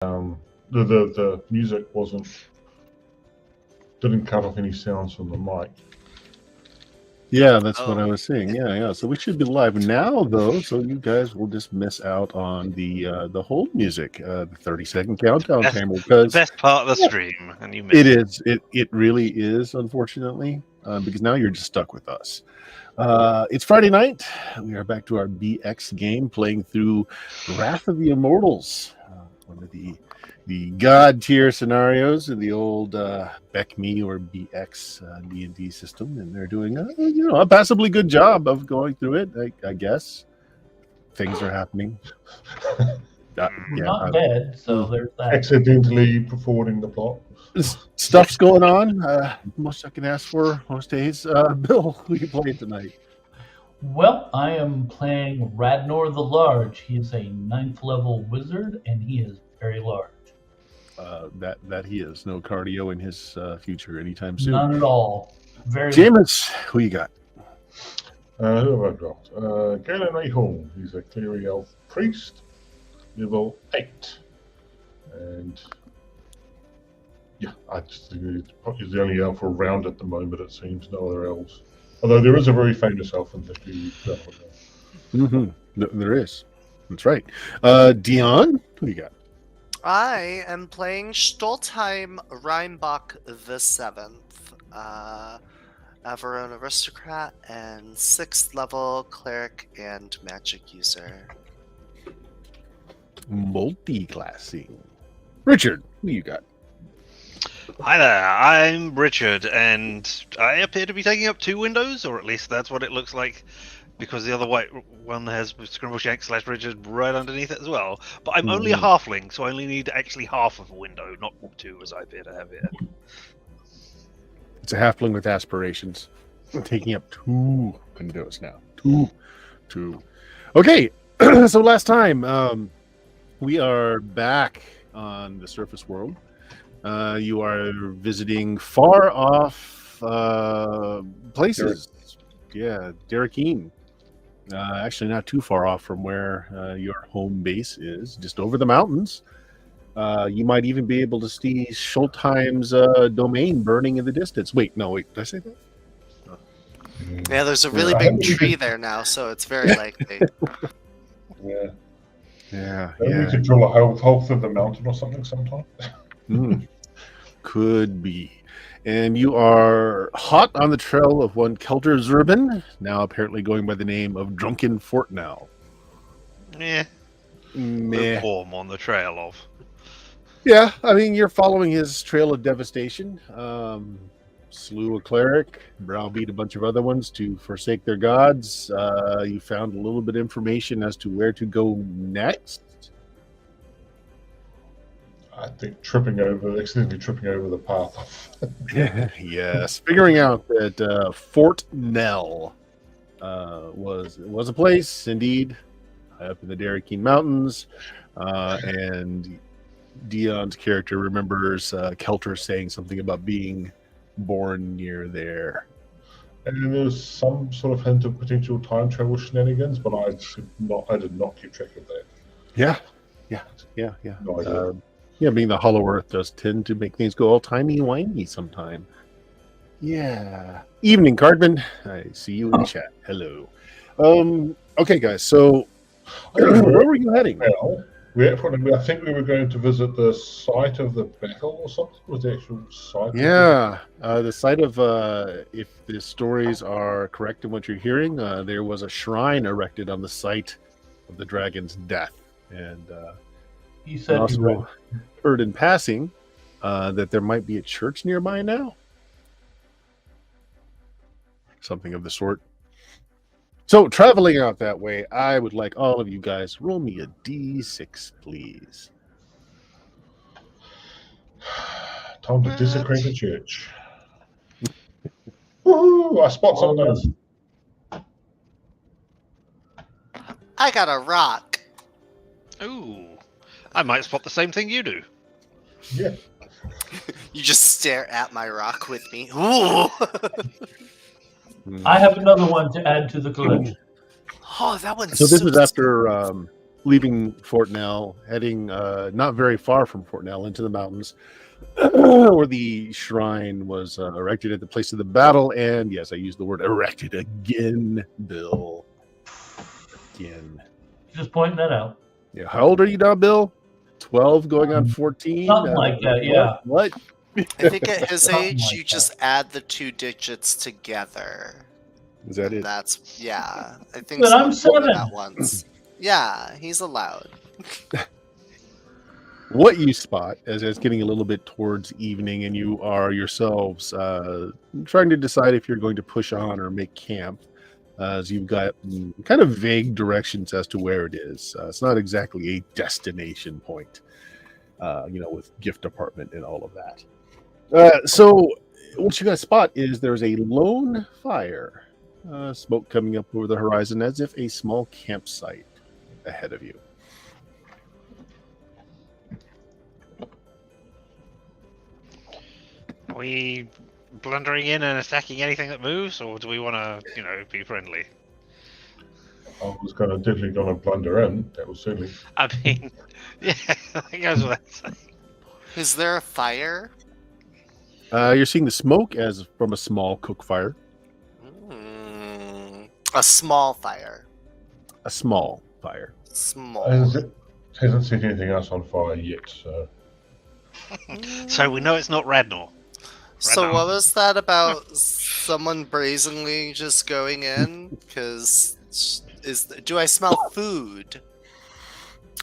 The music didn't cut off any sounds from the mic. Yeah, that's what I was saying. Yeah. So we should be live now, though, so you guys will just miss out on the hold music, the 30-second countdown timer. Because the best part of the stream, and you it is. It really is, unfortunately, because now you're just stuck with us. It's Friday night. We are back to our BX game, playing through Wrath of the Immortals, one of the god tier scenarios in the old BECME or BX D&D system, and they're doing a passably good job of going through it. I guess things are happening. Not bad. So there's that. Accidentally forwarding the plot. Stuff's going on. Most I can ask for most days. Bill, who are you playing tonight? Well, I am playing Radnor the Large. He is a 9th level wizard, and he is very large. That he is. No cardio in his future anytime soon. None at all. Very Jameis, who you got? Who have I got? Galen Ahorn. He's a cleric elf priest, level 8. And yeah, I just think he's the only elf around at the moment, it seems. No other elves. Although there is a very famous elf in history. There is. That's right. Dion, who you got? I am playing Stoltheim Rheinbach the 7th, Averone Aristocrat, and 6th level Cleric and Magic User. Multi-classing. Richard, who you got? Hi there, I'm Richard, and I appear to be taking up 2 windows, or at least that's what it looks like, because the other white one has Scrimbleshank / Richard right underneath it as well. But I'm only a halfling, so I only need actually half of a window, not 2 as I appear to have here. It's a halfling with aspirations. Taking up 2 windows now. Two. Okay, so last time, we are back on the surface world. You are visiting far off places. Yeah, Derekeen. Actually, not too far off from where your home base is, just over the mountains. You might even be able to see Schultheim's domain burning in the distance. Wait, did I say that? Yeah, there's a really big tree there now, so it's very likely. Yeah. Maybe we could drill a hole through the mountain or something sometime. Could be. And you are hot on the trail of one Kelter Zurban, now apparently going by the name of Drunken Fortnow. Meh. Warm on the trail of. Yeah, I mean, you're following his trail of devastation. Slew a cleric, browbeat a bunch of other ones to forsake their gods. You found a little bit of information as to where to go next. I think accidentally tripping over the path. Yes, figuring out that Fort Nell was a place, indeed, up in the Derekeen Mountains, and Dion's character remembers Kelter saying something about being born near there. And there's some sort of hint of potential time travel shenanigans, but I did not keep track of that. Yeah. No idea. Being the Hollow Earth does tend to make things go all timey-wimey sometime. Yeah. Evening, Cardman. I see you in chat. Hello. Okay, guys. So, where were you heading? Well, I think we were going to visit the site of the battle or something. Was the actual site? Yeah. The site of, if the stories are correct in what you're hearing, there was a shrine erected on the site of the dragon's death. And He said also heard in passing that there might be a church nearby now. Something of the sort. So, traveling out that way, I would like all of you guys, roll me a d6, please. Time to desecrate the church. Woohoo! I spot something. I got a rock. Ooh, I might spot the same thing you do. Yeah. You just stare at my rock with me. Ooh! I have another one to add to the collection. Oh, that one's So this is after leaving Fort Nell, heading not very far from Fort Nell into the mountains, where the shrine was erected at the place of the battle. And yes, I used the word erected again, Bill. Again. Just pointing that out. Yeah. How old are you now, Bill? 12 going on 14? Something like that, yeah. What? I think at his Something age, like you that. just add the 2 digits together. Is that it? That's I think But I'm someone told me 7. that once. Yeah, he's allowed. What you spot as it's getting a little bit towards evening, and you are yourselves trying to decide if you're going to push on or make camp, as you've got kind of vague directions as to where it is. It's not exactly a destination point, with gift department and all of that. So what you guys spot is there's a lone fire, smoke coming up over the horizon as if a small campsite ahead of you. Are we blundering in and attacking anything that moves, or do we want to, be friendly? I was definitely going to blunder in. That was certainly. I mean, yeah, that goes without saying. Is there a fire? You're seeing the smoke as from a small cook fire. A small fire. A small fire. Small. Hasn't set anything else on fire yet, so. So we know it's not Radnor. So what was that about someone brazenly just going in? Because do I smell food?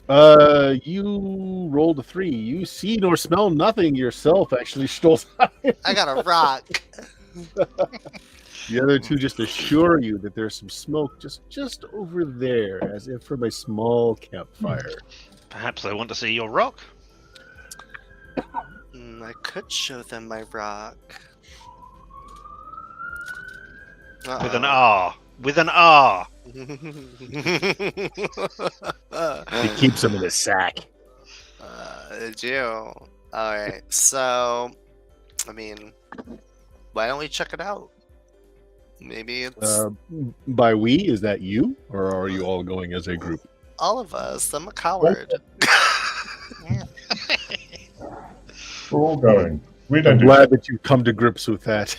You rolled a 3. You see nor smell nothing yourself, actually, Stolz. I got a rock. The other two just assure you that there's some smoke just over there, as if from a small campfire. Perhaps they want to see your rock. I could show them my rock. With an R. With an R. He keeps them in a sack. I do. Alright, so, why don't we check it out? Maybe it's By we, is that you? Or are you all going as a group? all of us. I'm a coward. We're all going. We I'm don't do glad that you come to grips with that.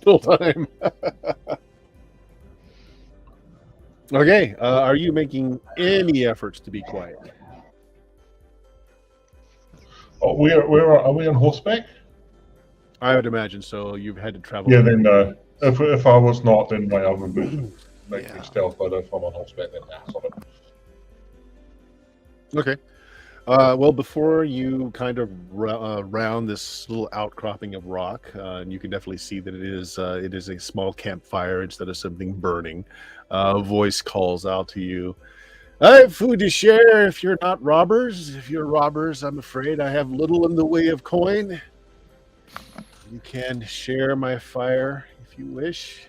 Full time. Okay, are you making any efforts to be quiet? Oh, are we on horseback? I would imagine so. You've had to travel. Yeah, then if I was not, then my other would make me stealth, but if I'm on horseback, then pass on it. Okay. Well, before you kind of round this little outcropping of rock, and you can definitely see that it is a small campfire instead of something burning. A voice calls out to you. I have food to share if you're not robbers. If you're robbers, I'm afraid I have little in the way of coin. You can share my fire if you wish.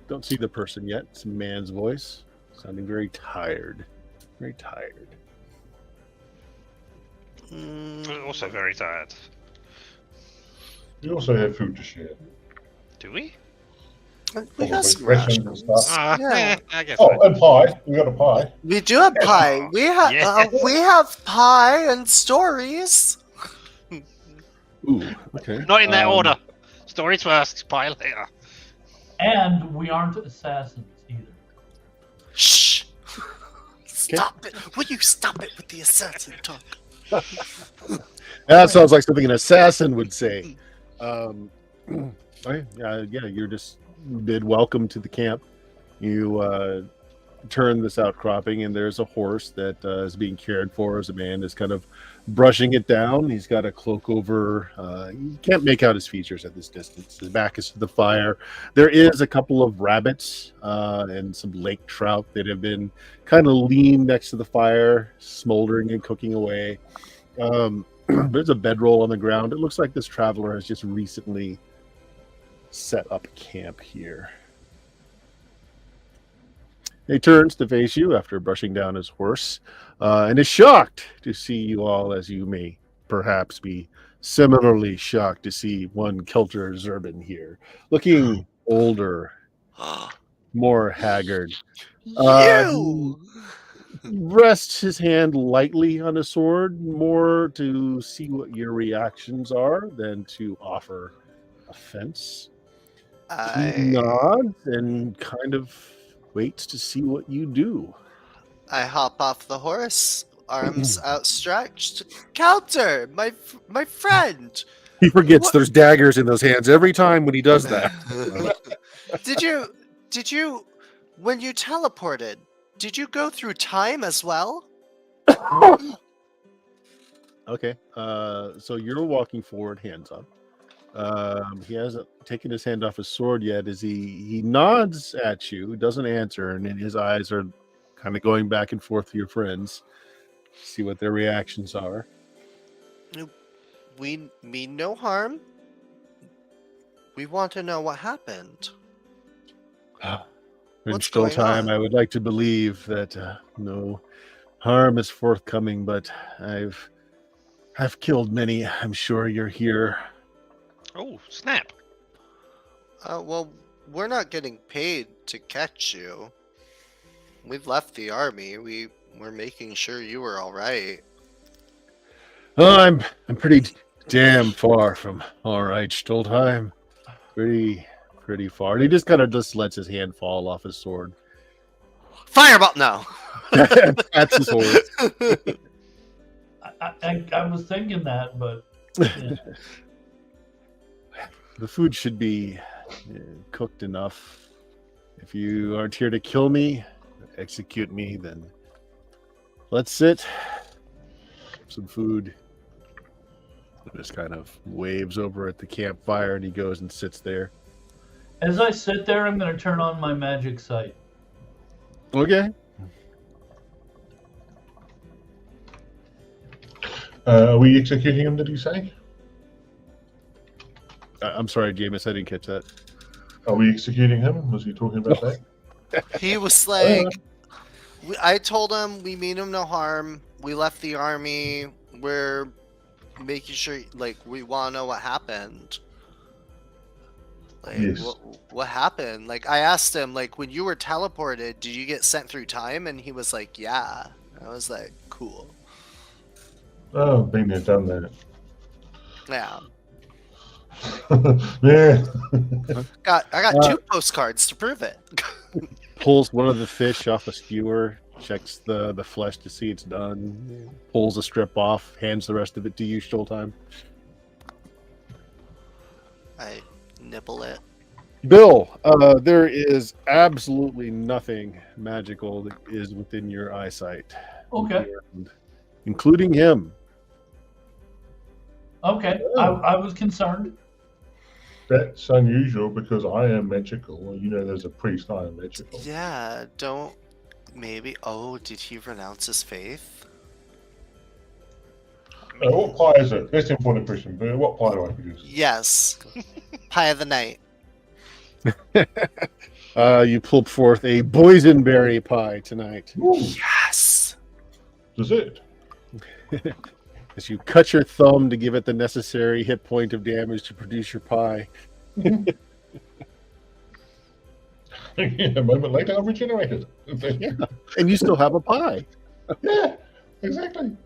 Don't see the person yet. It's a man's voice, sounding very tired. Very tired. Also very tired. We also have food to share. Do we? We got some rations and rations. stuff. Yeah. I guess Oh, so. and pie. We got a pie. We do have pie. We have Yes. we have pie and stories. Ooh, okay. Not in that order. Stories first, pie later. And we aren't assassins either. Shh. Stop it. Will you stop it with the assassin talk? That sounds like something an assassin would say. Okay, yeah, you're just bid welcome to the camp. You turn this outcropping, and there's a horse that is being cared for as a man is kind of brushing it down. He's got a cloak over. You can't make out his features at this distance. His back is to the fire. There is a couple of rabbits and some lake trout that have been kind of leaned next to the fire, smoldering and cooking away. There's a bedroll on the ground. It looks like this traveler has just recently set up camp here. He turns to face you after brushing down his horse and is shocked to see you all, as you may perhaps be similarly shocked to see one Kelter Zerbin here, looking older, more haggard. You! rests his hand lightly on his sword, more to see what your reactions are than to offer offense. He I nods and kind of waits to see what you do. hop off the horse, arms outstretched. Counter, my friend. He forgets What- there's daggers in those hands every time when he does that. did you when you teleported? Did you go through time as well? Okay, so you're walking forward, hands up. He hasn't taken his hand off his sword yet. As he nods at you, doesn't answer, and then his eyes are kind of going back and forth to your friends, see what their reactions are. We mean no harm. We want to know what happened. In What's still going time, on? I would like to believe that no harm is forthcoming, but I've killed many. I'm sure you're here. Oh, snap. Well, we're not getting paid to catch you. We've left the army. We're making sure you were all right. Oh, I'm pretty damn far from all right, Stoltheim. Pretty far. And he just kind of just lets his hand fall off his sword. Fireball! No. That's his horse. I was thinking that, but yeah. The food should be cooked enough. If you aren't here to kill me, execute me, then let's sit. Some food. He just kind of waves over at the campfire and he goes and sits there. As I sit there, I'm going to turn on my magic sight. Okay. Are we executing him, did you say? I'm sorry, Jameis, I didn't catch that. Are we executing him? Was he talking about that? He was like, I told him we mean him no harm. We left the army. We're making sure, like, we want to know what happened. Like, Yes. what happened? Like, I asked him, like, when you were teleported, did you get sent through time? And he was like, yeah. I was like, cool. Oh, been there, done that. Yeah. Yeah. I got 2 postcards to prove it. Pulls one of the fish off a skewer, checks the flesh to see it's done, pulls a strip off, hands the rest of it to you, Stoltheim. I nibble it. Bill, there is absolutely nothing magical that is within your eyesight. Okay. Including him. Okay. I was concerned. That's unusual because I am magical. You know, there's a priest, I am magical. Yeah, don't. Maybe. Oh, did he renounce his faith? What pie is it? That's the important question. But what pie do I produce? Yes. Pie of the night. You pulled forth a boysenberry pie tonight. Ooh, Yes. dessert. As you cut your thumb to give it the necessary hit point of damage to produce your pie. A moment later, I've regenerated. Yeah. And you still have a pie. Yeah, exactly.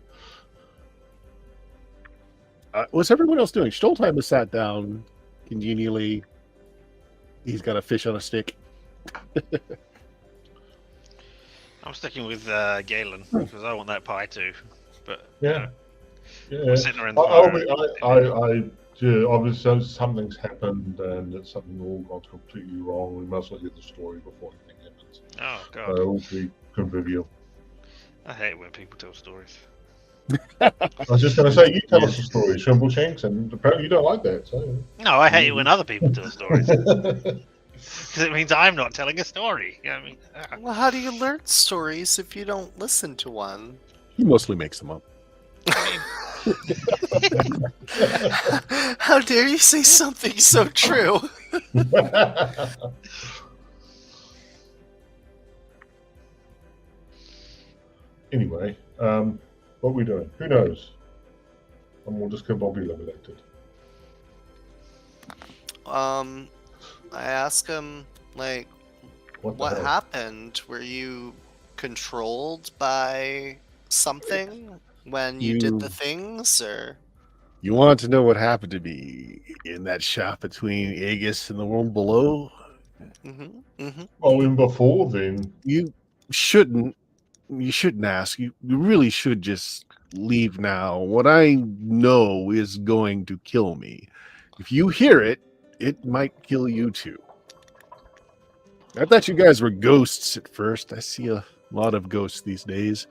What's everyone else doing? Stoltheim has sat down congenially. He's got a fish on a stick. I'm sticking with Galen because I want that pie too. But Yeah. Yeah. I'm sitting around the fire. Obviously, something's happened and it's something all gone completely wrong. We must not hear the story before anything happens. Oh god, So it will be convivial. I hate when people tell stories. I was just going to say, you tell us a story, Shrimbleshanks, and apparently you don't like that. So. No, I hate it when other people tell stories because it means I'm not telling a story. You know what I mean? Well, how do you learn stories if you don't listen to one? He mostly makes them up. How dare you say something so true? Anyway, what are we doing? Who knows? And we'll just combobulated. I ask him, like, What the what hell? happened? Were you controlled by something when you did the things, or? You want to know what happened to me in that shaft between Aegis and the world below? Well, even before then. You shouldn't ask. You really should just leave now. What I know is going to kill me. If you hear it, it might kill you too. I thought you guys were ghosts at first. I see a lot of ghosts these days.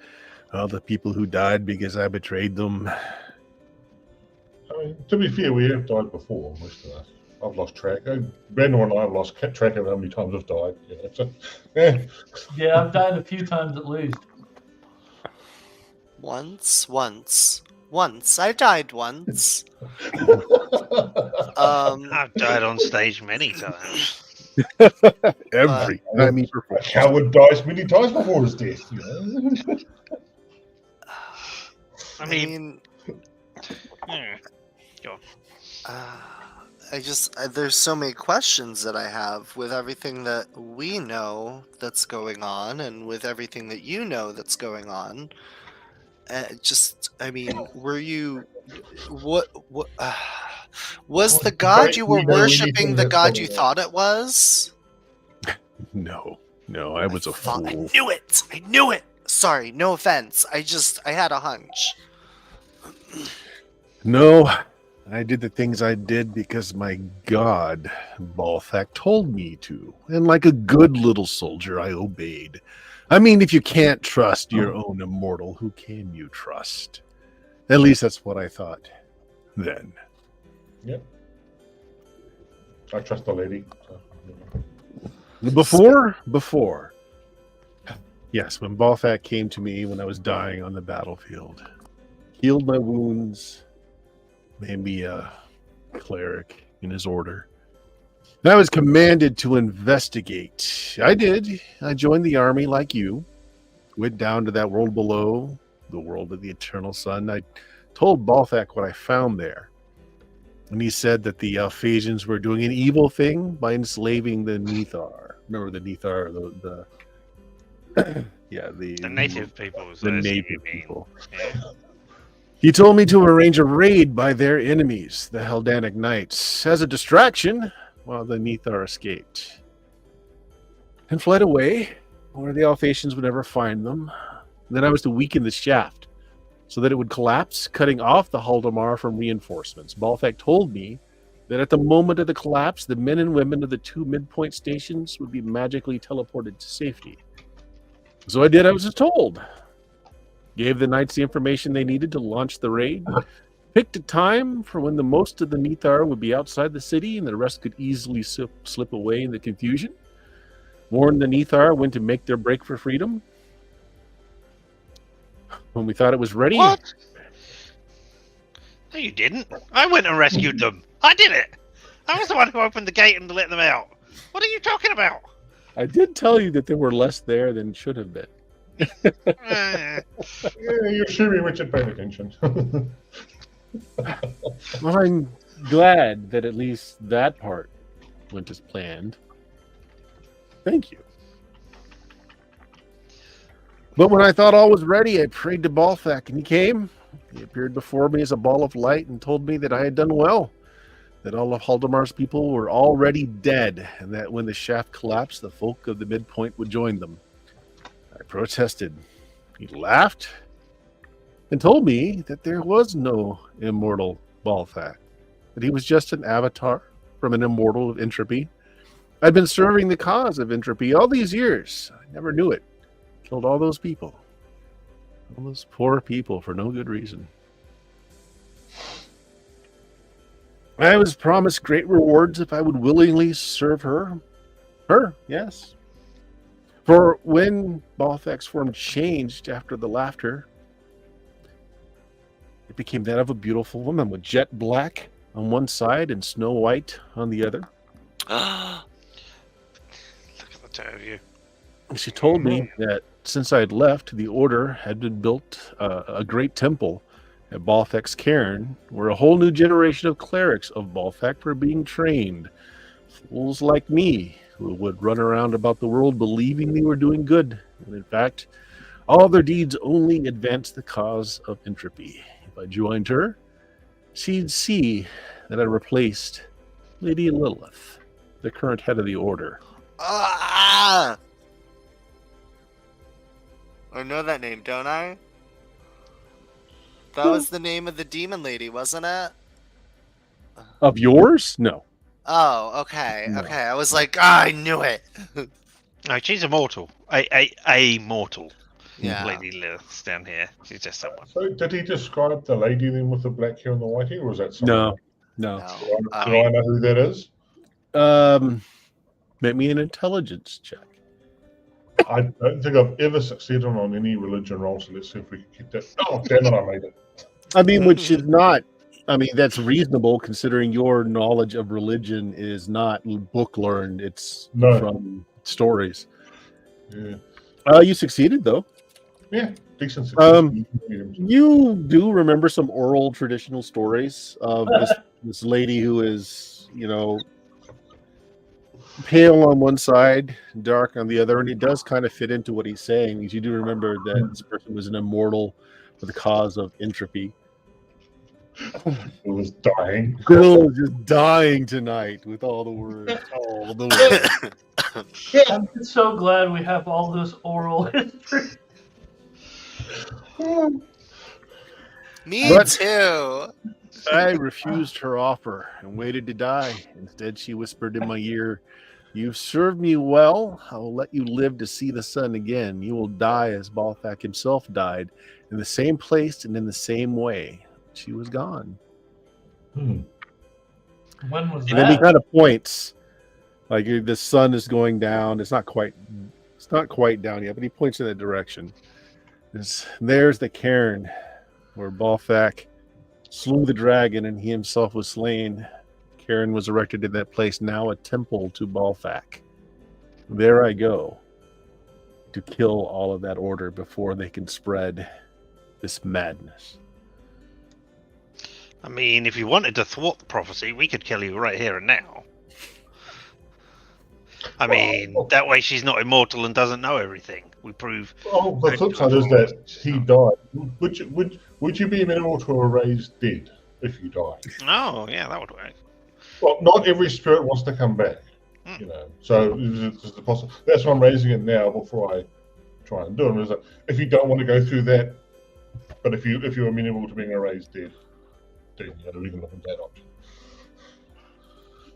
All the people who died because I betrayed them. I mean, to be fair, we have died before, most of us. I've lost track. Randall and I have lost track of how many times I've died. Yeah, I've died a few times at least. Once. I died once. I've died on stage many times. Every time he performs. A coward dies many times before his death. I mean, there's so many questions that I have with everything that we know that's going on, and with everything that you know that's going on. Were you? What? Was the god you were worshipping the god you thought it was? No, I was a fool. I knew it. Sorry, no offense. I had a hunch. No, I did the things I did because my god, Balthak, told me to. And like a good little soldier, I obeyed. I mean, if you can't trust your own immortal, who can you trust? At least that's what I thought then. Yep. I trust the lady. So. Before. Yes, when Balthak came to me when I was dying on the battlefield, healed my wounds, made me a cleric in his order. And I was commanded to investigate. I did. I joined the army like you. Went down to that world below, the world of the eternal sun. I told Balthak what I found there. And he said that the Alphasians were doing an evil thing by enslaving the Nethar. Remember the Nethar, the native peoples. The native people. Yeah. He told me to arrange a raid by their enemies, the Haldanic Knights, as a distraction while the Nethar escaped. And fled away, where the Alphasians would never find them. And then I was to weaken the shaft, so that it would collapse, cutting off the Haldamar from reinforcements. Balthak told me that at the moment of the collapse, the men and women of the two midpoint stations would be magically teleported to safety. So I did as I was told. Gave the knights the information they needed to launch the raid. Picked a time for when the most of the Nethar would be outside the city and the rest could easily slip away in the confusion. Warned the Nethar when to make their break for freedom. When we thought it was ready... What? No, you didn't. I went and rescued them. I did it. I was the one who opened the gate and let them out. What are you talking about? I did tell you that there were less there than should have been. Yeah, you're sure Richard paid attention. Well, I'm glad that at least that part went as planned. Thank you. But when I thought all was ready, I prayed to Balthak, and he came. He appeared before me as a ball of light and told me that I had done well, that all of Haldamar's people were already dead, and that when the shaft collapsed, the folk of the midpoint would join them. I protested. He laughed and told me that there was no immortal Balthak, that he was just an avatar from an immortal of entropy. I'd been serving the cause of entropy all these years. I never knew it. Killed all those people. All those poor people for no good reason. I was promised great rewards if I would willingly serve her. Her, yes. For when Balthak's form changed after the laughter, it became that of a beautiful woman with jet black on one side and snow white on the other. Look at the two of you. She told me that since I had left, the Order had been built a great temple at Balthak's cairn, where a whole new generation of clerics of Balthak were being trained. Fools like me who would run around about the world believing they were doing good. And in fact, all their deeds only advanced the cause of entropy. If I joined her, she'd see that I replaced Lady Lilith, the current head of the order. Ah! I know that name, don't I? That was the name of the demon lady, wasn't it? Of yours? No. Oh, okay, No. okay. I was like, I knew it. No, she's immortal. A mortal. Yeah. Lady Lilith's down here. She's just someone. So did he describe the lady then with the black hair and the white hair, or was that someone? No. No. Do I know who that is? Make me an intelligence check. I don't think I've ever succeeded on any religion roll, so let's see if we can get that. Oh, damn it, I made it. I mean, which is not. I mean, that's reasonable considering your knowledge of religion is not book learned. It's No. from stories. Yeah. You succeeded though. Yeah, decent success. You do remember some oral traditional stories of this lady who is, pale on one side, dark on the other, and it does kind of fit into what he's saying. Because you do remember that this person was an immortal for the cause of entropy. It was dying. Bill is just dying tonight with all the words. All the words. I'm just so glad we have all this oral history. Me But- too. I refused her offer and waited to die. Instead, she whispered in my ear, "You've served me well. I will let you live to see the sun again. You will die as Balthak himself died, in the same place and in the same way." She was gone. When was And then he that? kind of points, like the sun is going down. It's not quite down yet, but he points in that direction. There's the cairn where Balthak slew the dragon and he himself was slain. Cairn was erected in that place, now a temple to Balthak. There I go to kill all of that order before they can spread this madness. I mean, if you wanted to thwart the prophecy, we could kill you right here and now. I mean, that way she's not immortal and doesn't know everything. We prove. Oh, the flip side is that he died. Would you be amenable to a raised dead if you died? Oh, yeah, that would work. Well, not every spirit wants to come back. So that's why I'm raising it now before I try and do it. Is that if you don't want to go through that, but if you're amenable to being a raised dead, then we can look at that option.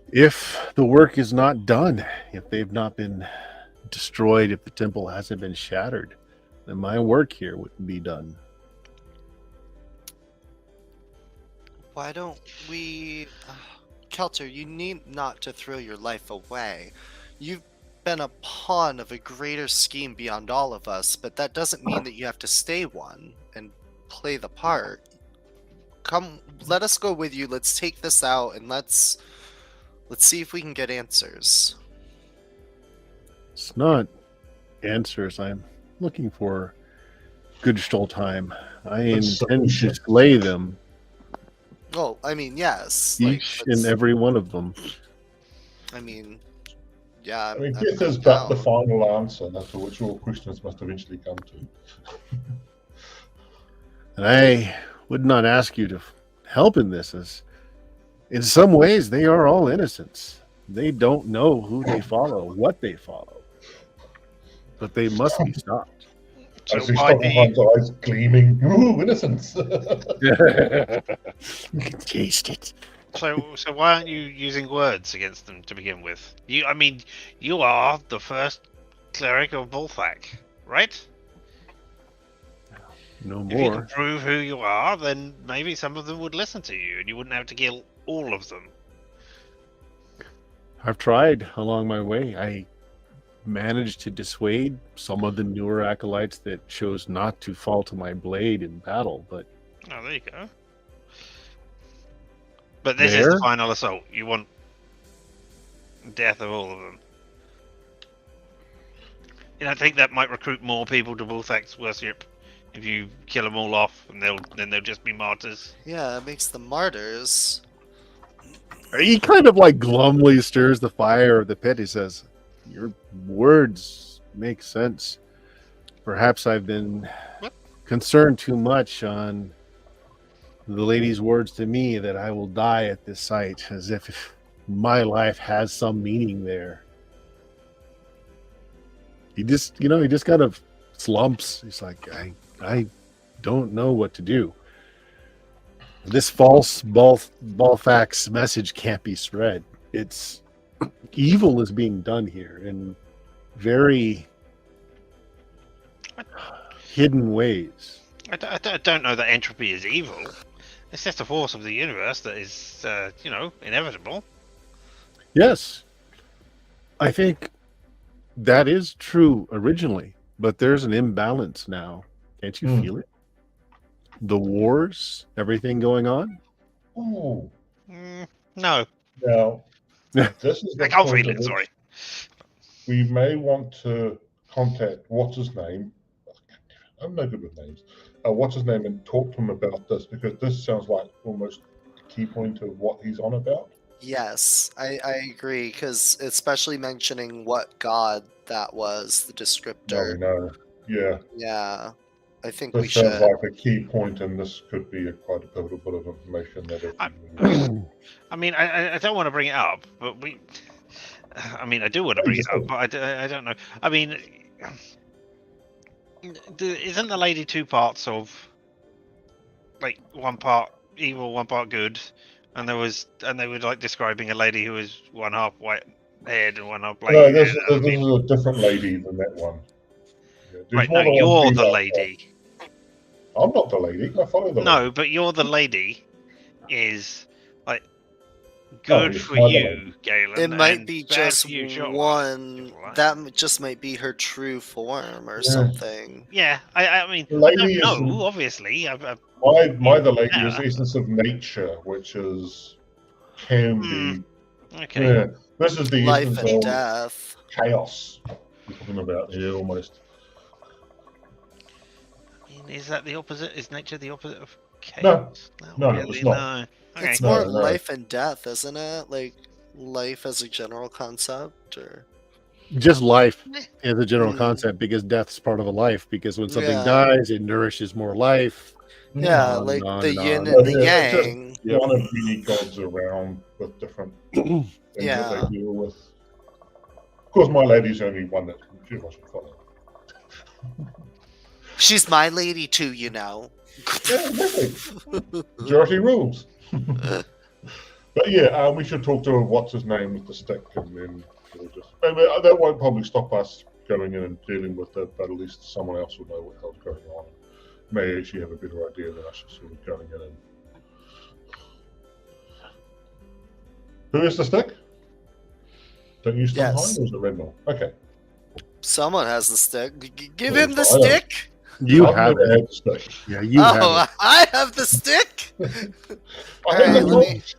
If the work is not done, if they've not been destroyed, if the temple hasn't been shattered, then my work here wouldn't be done. Why don't we... Kelter, you need not to throw your life away. You've been a pawn of a greater scheme beyond all of us, but that doesn't mean that you have to stay one and play the part. Come, let us go with you. Let's take this out and let's see if we can get answers. It's not answers. I'm looking for good Stoltheim. I intend to slay them, Well, I mean, yes. each and every one of them. I mean, yeah. I mean, I'm death is but the final answer after which all questions must eventually come to. And I would not ask you to help in this, as in some ways they are all innocents. They don't know who they follow, what they follow, but they must be stopped. I see Stockholm's eyes gleaming. Ooh, innocence! You can taste it. So why aren't you using words against them to begin with? You are the first cleric of Balthak, right? No If you can more. prove who you are, then maybe some of them would listen to you, and you wouldn't have to kill all of them. I've tried along my way. I managed to dissuade some of the newer acolytes that chose not to fall to my blade in battle, but Oh, there you go. But this is the There? final assault. You want death of all of them. I think that might recruit more people to Balthak's worship if you kill them all off, and they'll just be martyrs. Yeah, it makes them martyrs. he kind of like glumly stirs the fire of the pit. He says, Your words make sense. Perhaps I've been concerned too much on the lady's words to me that I will die at this site, as if my life has some meaning there. He just kind of slumps. He's like, I don't know what to do. This false Balfax message can't be spread. It's evil is being done here in very hidden ways. I don't know that entropy is evil. It's just a force of the universe that is, inevitable. Yes, I think that is true originally, but there's an imbalance now. Can't you feel it? The wars, everything going on? Oh. No. Now, this is the I can't point feel at it, which sorry. we may want to contact what's his name. I'm no good with names. What's his name, and talk to him about this, because this sounds like almost a key point of what he's on about. Yes, I agree, because especially mentioning what god that was, the No, descriptor. we know. Yeah. Yeah, I think we This sounds should. like a key point, and this could be quite a pivotal bit of information that if I mean, I don't want to bring it up, but I do want to bring it up, but I don't know. I mean, isn't the lady two parts of, like, one part evil, one part good? And they were like describing a lady who was one half white haired and one half black. No, this is a different lady than that one. Yeah, Right, no, you're the lady. I'm not the lady. I follow the lady. No, but you're the lady is like good it's for my you, lady. Galen. It might and be bad just for you, Shotwell. one. That just might be her true form or Yeah. something. Yeah, I mean, The lady I is don't know, obviously. My the lady Yeah. is the essence of nature, which can be. Okay. Yeah, this is the Life essence and of death. chaos. We're talking about here almost. I mean, is that the opposite? Is nature the opposite of chaos? No, really, it's not. no. Okay. It's more No. life and death, isn't it? Like life as a general concept, or Just life is a general concept, because death's part of a life, because when something Yeah. dies, it nourishes more life. yeah, On like and on the and yin on. and the Yeah, it's just yang. one of many gods around with different things that Yeah. they deal with. Of course, my lady's only one that she wasn't follow. She's my lady too, you know. Yeah, exactly. Majority rules. But yeah, we should talk to what's his name with the stick, and then we'll just. That won't probably stop us going in and dealing with it, but at least someone else will know what the hell's going on. May actually have a better idea than us just sort of going in and. Who is the stick? Don't you stand Yes. behind, or is it Redmore? Okay. Someone has the stick. Give Well, him the I don't. stick. You I've have never it. had the stick. Yeah, you have it. I have the stick. I Alright, have let it.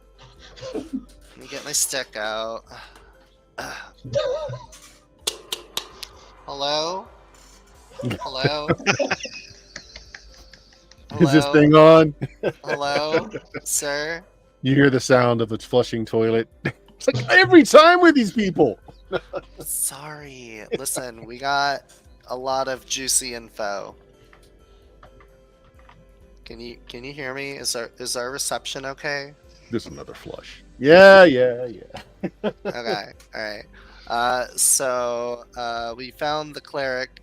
me get my stick out. Hello? Hello? Is this Hello? thing on? Hello? Sir? You hear the sound of its flushing toilet. It's like every time with these people. Sorry. Listen, we got a lot of juicy info. Can you hear me? Is our reception okay? There's another flush. Yeah. Okay, alright. So we found the cleric.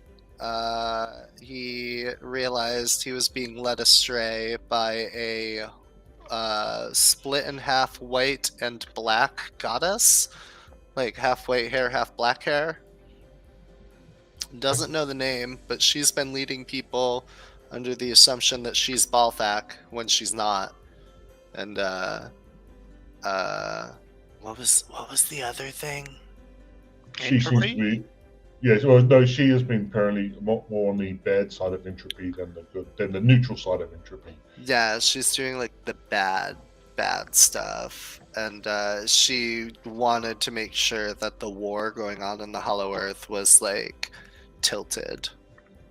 He realized he was being led astray by a split in half white and black goddess. Like half white hair, half black hair. Doesn't know the name, but she's been leading people under the assumption that she's Balthak when she's not. And what was the other thing? She seems to be. Yes, well, no, she has been apparently more on the bad side of entropy than the neutral side of entropy. Yeah, she's doing like the bad stuff, and she wanted to make sure that the war going on in the Hollow Earth was like tilted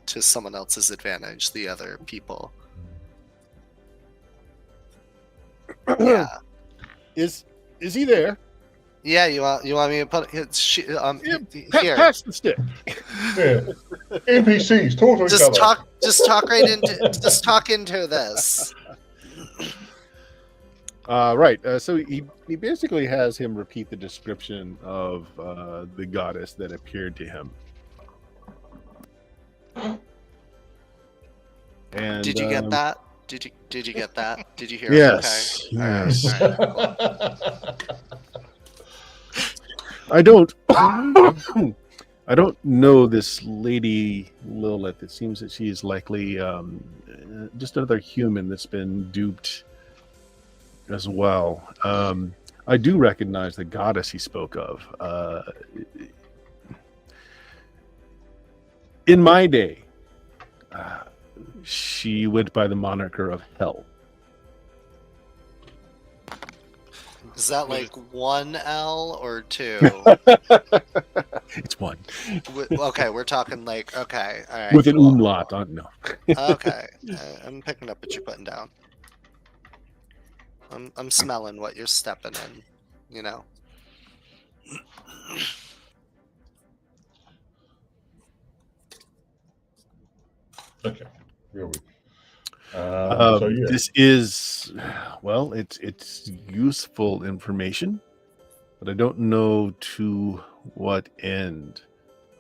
to someone else's advantage, the other people. Yeah. Is he there? Yeah, you want me to put it? Here. Pass the stick. Yeah. NPCs talk to each other. Just talk right into. Just talk into this. Right. So he basically has him repeat the description of the goddess that appeared to him. And Did you get that? Did you get that? Did you hear? Yes. Okay. Yes. All right, cool. I don't. I don't know this lady Lilith. It seems that she is likely just another human that's been duped as well. I do recognize the goddess he spoke of. In my day, she went by the moniker of Hell. Is that like 1 L or 2? It's one. Okay, we're talking like okay, all right. With an cool. umlaut on, no. Okay, I'm picking up what you're putting down. I'm smelling what you're stepping in, you know. Okay, real weak. So yeah, This is, well, it's useful information, but I don't know to what end.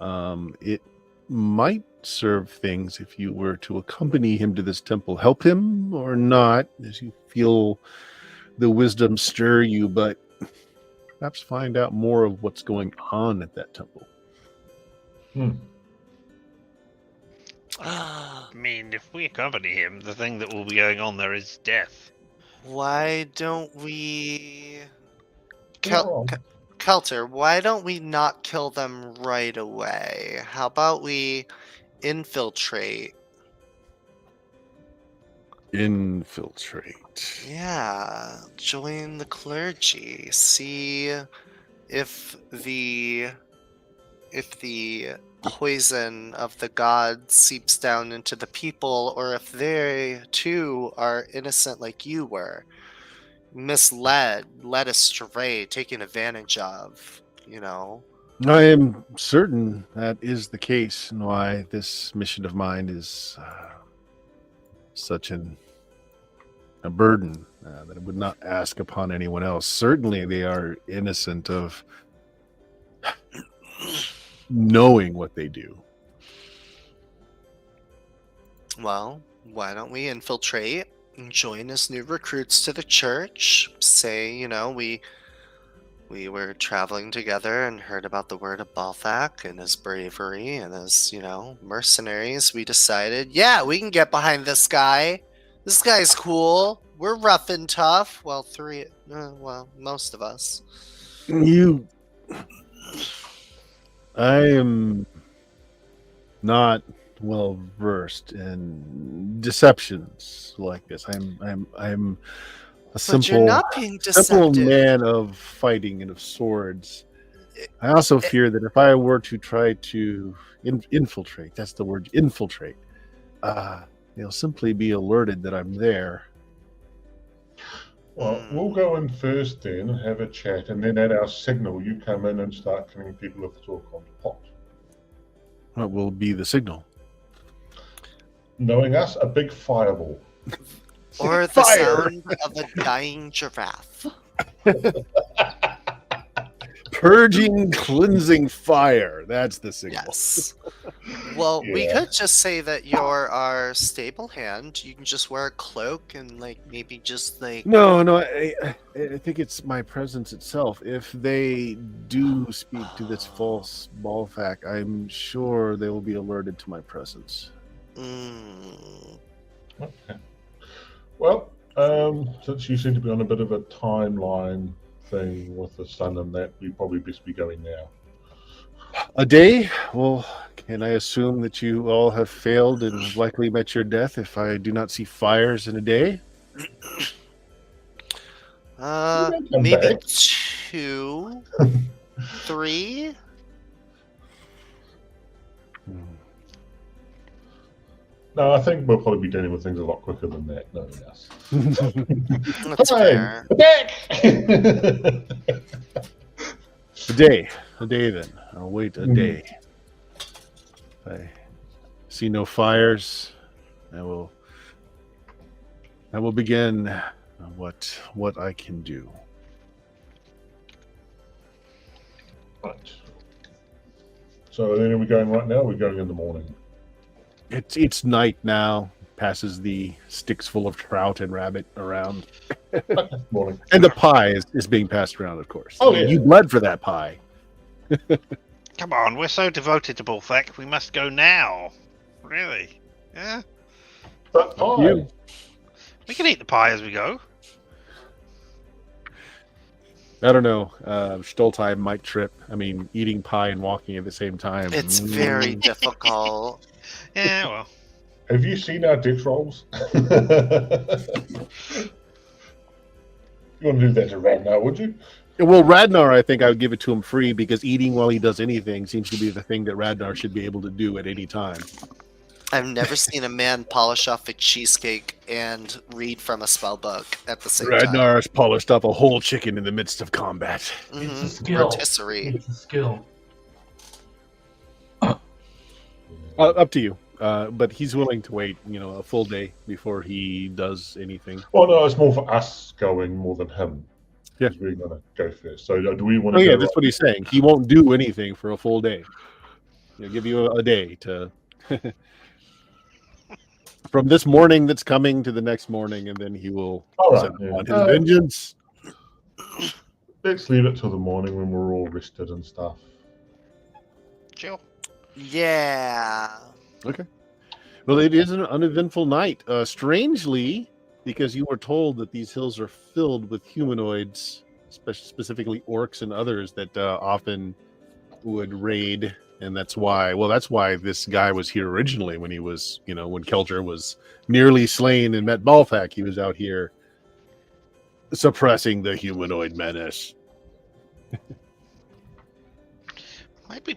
It might serve things if you were to accompany him to this temple, help him or not, as you feel the wisdom stir you, but perhaps find out more of what's going on at that temple. I mean, if we accompany him, the thing that will be going on there is death. Why don't we, Well, Kelter? Why don't we not kill them right away? How about we infiltrate? Infiltrate. Yeah, join the clergy. See if the poison of the gods seeps down into the people, or if they too are innocent like you were, misled, led astray, taken advantage of. You know. I am certain that is the case, and why this mission of mine is such a burden that I would not ask upon anyone else. Certainly, they are innocent of knowing what they do. Well, why don't we infiltrate and join as new recruits to the church? Say, you know, we were traveling together and heard about the word of Balthak and his bravery and his, you know, mercenaries. We decided, yeah, we can get behind this guy. This guy's cool. We're rough and tough. Well, most of us. I am not well versed in deceptions like this. I'm a But you're not being simple deceptive. man of fighting and of swords. I also fear that if I were to try to infiltrate, that's the word, infiltrate, they'll simply be alerted that I'm there. well, we'll go in first then and have a chat, and then at our signal, you come in and start killing people with the talk on the pot. What will be the signal? Knowing us, a big fireball. Or the Fire! sound of a dying giraffe. Purging, cleansing fire. That's the signal. Yes. Well, we Yeah. could just say that you're our stable hand. You can just wear a cloak and like maybe just like No, I think it's my presence itself. If they do speak to this false Balthak, I'm sure they will be alerted to my presence. Okay. Well, since you seem to be on a bit of a timeline thing with the sun and that, we probably best be going now. A day? Well, can I assume that you all have failed and have likely met your death if I do not see fires in a day? Come maybe back. 2, 3. No, I think we'll probably be dealing with things a lot quicker than that, knowing us. That's Fine. fair. Attack! A day then. I'll wait a day. If I see no fires, I will begin what I can do. Right. So then are we going right now? We're going in the morning. It's night now. Passes the sticks full of trout and rabbit around. Morning. And the pie is being passed around, of course. Oh, I mean, yeah. You bled for that pie. Come on, we're so devoted to Bullfeck. We must go now. Really? Yeah. But pie. You. We can eat the pie as we go. I don't know. Stoltheim might trip. I mean, eating pie and walking at the same time. It's very difficult. Yeah, well. Have you seen our Dix rolls? You want to do that to Ragnar, would you? Well, Radnar, I think I would give it to him free because eating while he does anything seems to be the thing that Radnar should be able to do at any time. I've never seen a man polish off a cheesecake and read from a spell book at the same time. Radnar has polished up a whole chicken in the midst of combat. It's a Mhm. skill. Rotisserie. It's a skill. Up to you. But he's willing to wait, a full day before he does anything. Well, no, it's more for us going more than him. Yeah. 'Cause we're going to go first. So do we want Oh to yeah, go that's what he's saying. He won't do anything for a full day. He'll give you a day to from this morning that's coming to the next morning, and then he will All right, set yeah. on his vengeance. Let's leave it till the morning when we're all rested and stuff. Chill. Yeah. Well, it is an uneventful night. Strangely, because you were told that these hills are filled with humanoids, specifically orcs and others that often would raid, and that's why this guy was here originally when he was, when Kelter was nearly slain and met Balthak. He was out here suppressing the humanoid menace.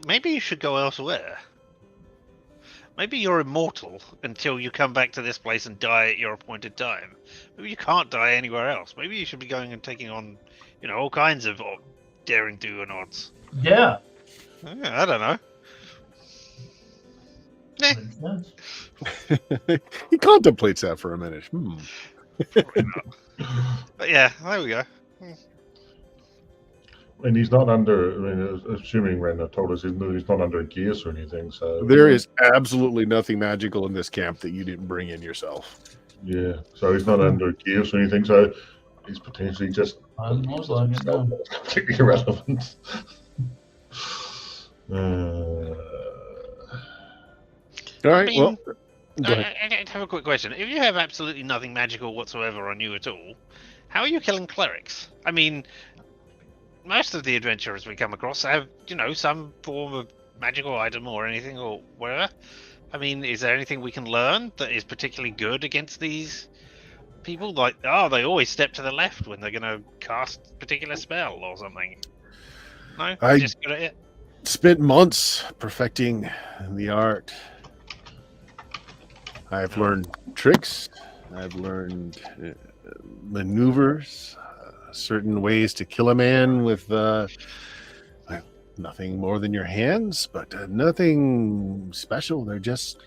Maybe you should go elsewhere. Maybe you're immortal until you come back to this place and die at your appointed time. Maybe you can't die anywhere else. Maybe you should be going and taking on, all kinds of daring do and odds. Yeah. I don't know. Eh, Makes sense. He contemplates that for a minute. probably not. But yeah, there we go. And he's not under, assuming Ragnar told us he's not under gears or anything, so... There is absolutely nothing magical in this camp that you didn't bring in yourself. Yeah, so he's not under gears or anything, so he's potentially just... Doesn't look like it, no. It's completely irrelevant. All right, mean, well, go ahead. I have a quick question. If you have absolutely nothing magical whatsoever on you at all, how are you killing clerics? I mean, most of the adventurers we come across have, some form of magical item or anything or whatever. I mean, is there anything we can learn that is particularly good against these people? Like, they always step to the left when they're going to cast a particular spell or something. No? They're just good at it? Spent months perfecting the art. I've learned tricks. I've learned maneuvers, certain ways to kill a man with nothing more than your hands, but nothing special. They're just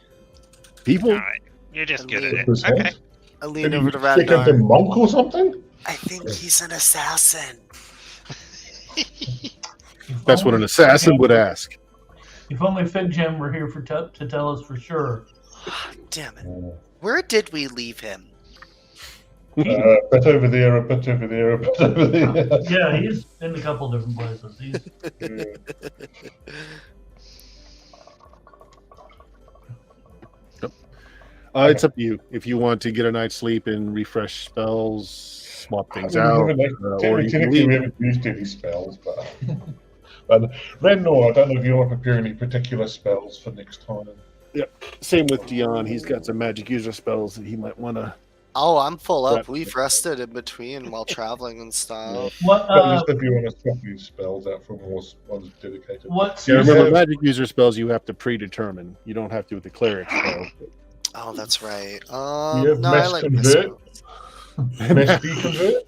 people. All right. You're just good at it. His Okay. hand? I lean Did over you to stick up the Ragnar. monk or something? I think he's an assassin. That's what an assassin would ask. If only Fig Jim were here to tell us for sure. Damn it. Where did we leave him? A bit over there, a bit over there, a bit over there. Yeah, he's in a couple different places. It's up to you. If you want to get a night's sleep and refresh spells, swap things out, or you can Technically, we leave. haven't used any spells, but Ragnar, I don't know if you want to prepare any particular spells for next time. Same with Dion. He's got some magic user spells that he might want to. Oh, I'm full up. Right. We've rested in between while traveling and stuff. What? But just if you want to swap these spells out for more ones dedicated. What? Yeah, You remember, have- magic user spells you have to predetermine. You don't have to with the cleric spell. Oh, that's right. You have No, I mass like convert? this. Mass deconvert?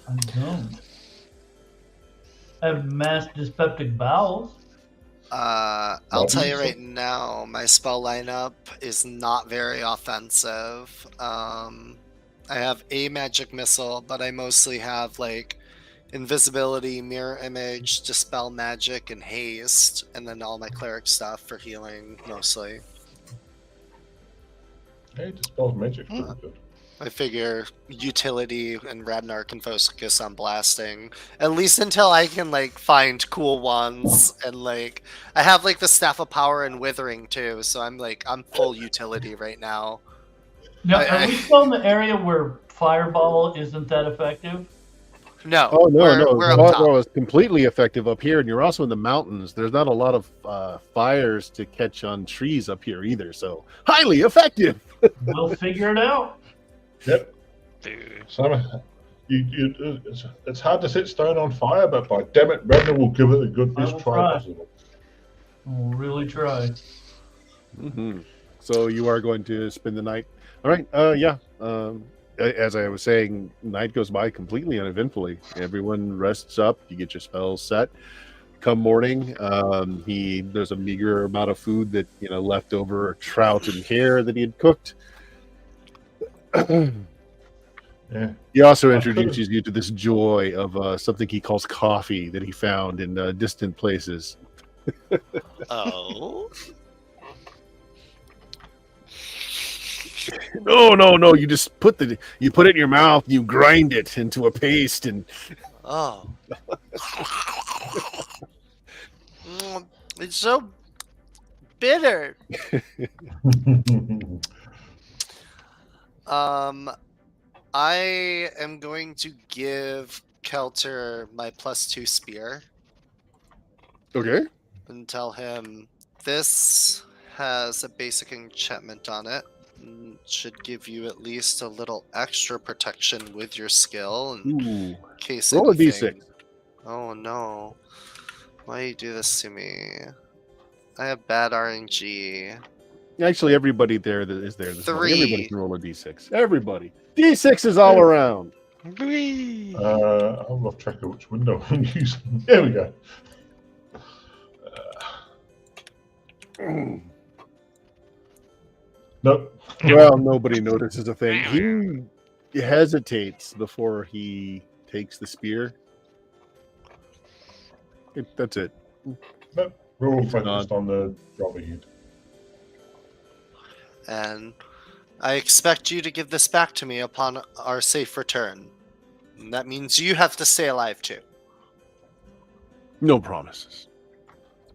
I don't. I have mass dyspeptic bowels. I'll tell you Bodies? right now, my spell lineup is not very offensive. I have a magic missile, but I mostly have like invisibility, mirror image, dispel magic, and haste, and then all my cleric stuff for healing mostly. Hey, dispels magic's pretty good. I figure utility and Radnar can focus on blasting, at least until I can like find cool ones, and like I have like the staff of power and withering too, so I'm full utility right now. Now, I- are we still in the area where fireball isn't that effective? No, Oh no, we're up Fireball top. is completely effective up here, and you're also in the mountains. There's not a lot of fires to catch on trees up here either, so highly effective. We'll figure it out. Yep. Dude. It's hard to set stone on fire, but by damn it, Radna will give it the good I best will try try. possible. We'll really try. Mm-hmm. So you are going to spend the night. All right. Yeah. As I was saying, night goes by completely uneventfully. Everyone rests up. You get your spells set. Come morning, there's a meager amount of food that left over, trout and hare that he had cooked. Yeah. He also I introduces you to this joy of something he calls coffee that he found in distant places. Oh, No. You just put it in your mouth. You grind it into a paste, and oh. It's so bitter. I am going to give Kelter my +2 spear okay. and tell him this has a basic enchantment on it. And should give you at least a little extra protection with your skill in Ooh. case Roll a anything. d6. Oh no. Why you do this to me? I have bad RNG. Actually, everybody there that is there this morning, 3. everybody can roll a d6. Everybody. D6 is all around. Whee! I've lost track of which window I'm using. There we go. Nope. Well, nobody notices a thing. He hesitates before he takes the spear. That's it. We're all It's focused on the job ahead. And I expect you to give this back to me upon our safe return. And that means you have to stay alive too. No promises.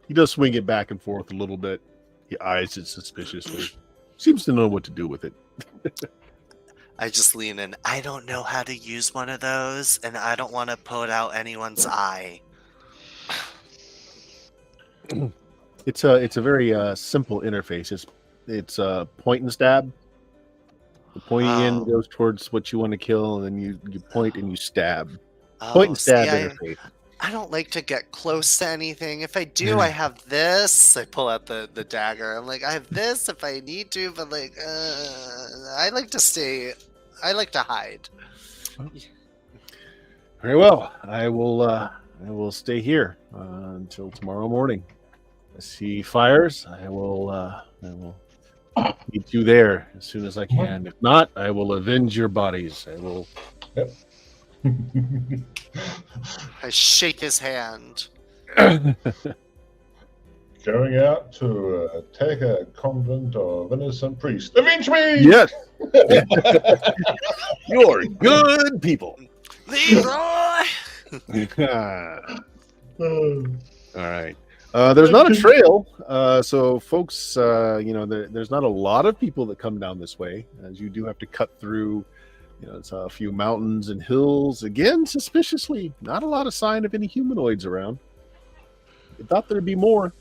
He does swing it back and forth a little bit. He eyes it suspiciously. Seems to know what to do with it. I just lean in. I don't know how to use one of those, and I don't want to put out anyone's eye. It's a very simple interface. It's point and stab. The pointing end goes towards what you want to kill, and then you point and you stab. Point and stab interface. I don't like to get close to anything. If I do, I have this. I pull out the dagger. I'm like, I have this if I need to, but like, I like to stay. I like to hide. Very well. I will stay here until tomorrow morning. As he fires, I will meet you there as soon as I can. If not, I will avenge your bodies. I will. Yep. I shake his hand. Going out to attack a convent of innocent priests. Avenge me! Yes. You're good people. Leroy! All right. There's not a trail, so folks, there's not a lot of people that come down this way, as you do have to cut through. It's a few mountains and hills. Again, suspiciously, not a lot of sign of any humanoids around. I thought there'd be more.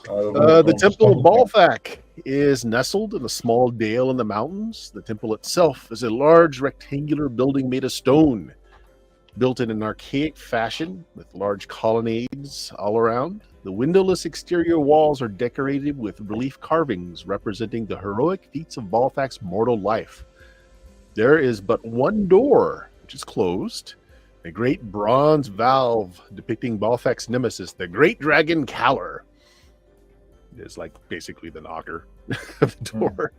The Temple of Balthak is nestled in a small dale in the mountains. The temple itself is a large rectangular building made of stone, built in an archaic fashion with large colonnades all around. The windowless exterior walls are decorated with relief carvings representing the heroic feats of Balthak's mortal life. There is but one door, which is closed, A great bronze valve depicting Balthak's nemesis, the great dragon Kalar. Is like basically the knocker of the door.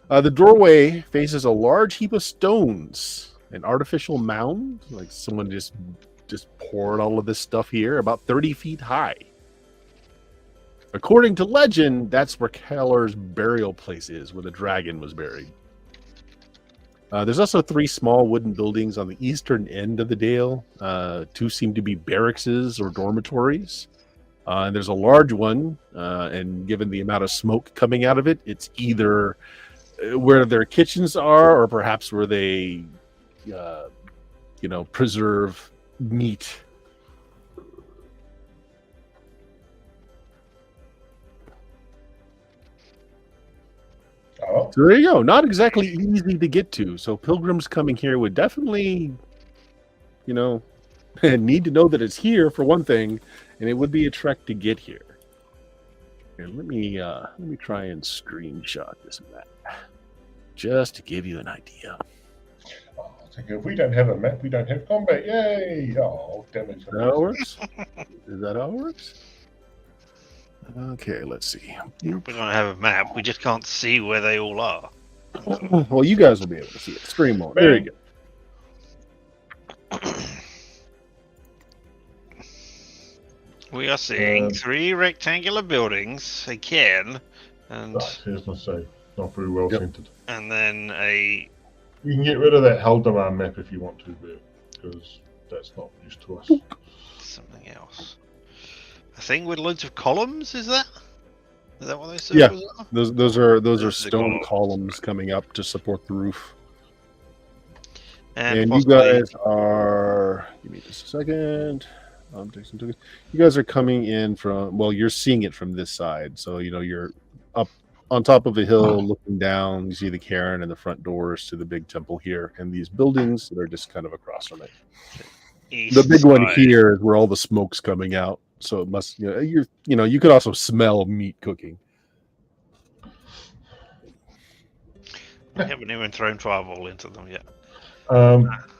The doorway faces a large heap of stones, an artificial mound, like someone just poured all of this stuff here, about 30 feet high. According to legend, that's where Kalar's burial place is, where the dragon was buried. There's also 3 small wooden buildings on the eastern end of the dale. 2 seem to be barracks or dormitories. And there's a large one, and given the amount of smoke coming out of it, it's either where their kitchens are or perhaps where they, preserve meat. Oh, So there you go. Not exactly easy to get to. So pilgrims coming here would definitely, need to know that it's here for one thing, and it would be a trek to get here. Here, let me try and screenshot this map just to give you an idea. I think if we don't have a map, we don't have combat. Yay! Oh, damage. Is that how it works? Is that how it works? Okay, let's see. We don't have a map. We just can't see where they all are. Well, you guys will be able to see it. Stream on. There you go. We are seeing 3 rectangular buildings, a cairn, and Right, here's my save. Not very well centered. and then a You can get rid of that Haldemar map if you want to, because that's not used to us. something else. A thing with loads of columns. Is that what those Yeah. circles are? Those are The stone columns. columns coming up to support the roof. And And you possibly- guys are. Give me just a second. Take some tokens. You guys are coming in from. Well, you're seeing it from this side, so you're up on top of a hill, looking down. You see the cairn and the front doors to the big temple here, and these buildings that are just kind of across from it. east The big one side. here is where all the smoke's coming out. So it must. You could also smell meat cooking. We haven't even thrown fireball into them yet.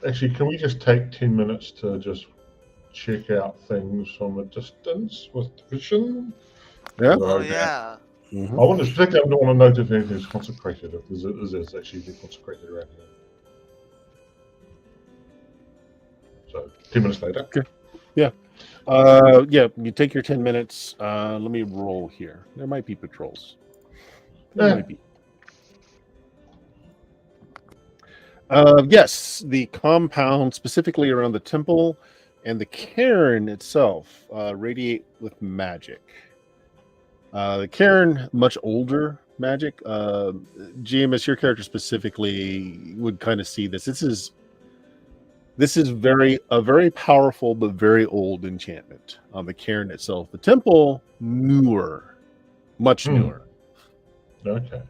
Actually, can we just take 10 minutes to just check out things from a distance with vision? Yeah. Oh yeah. I want to particularly want to note if anything's consecrated, if there's actually anything consecrated around here. So 10 minutes later. Okay. You take your 10 minutes. Let me roll here. There might be patrols. There Yeah. might be. Yes, the compound, specifically around the temple and the cairn itself, radiate with magic. The cairn, much older magic. GMS, your character specifically would kind of see this. This is a very powerful but very old enchantment on the cairn itself. The temple, newer, much newer. Okay.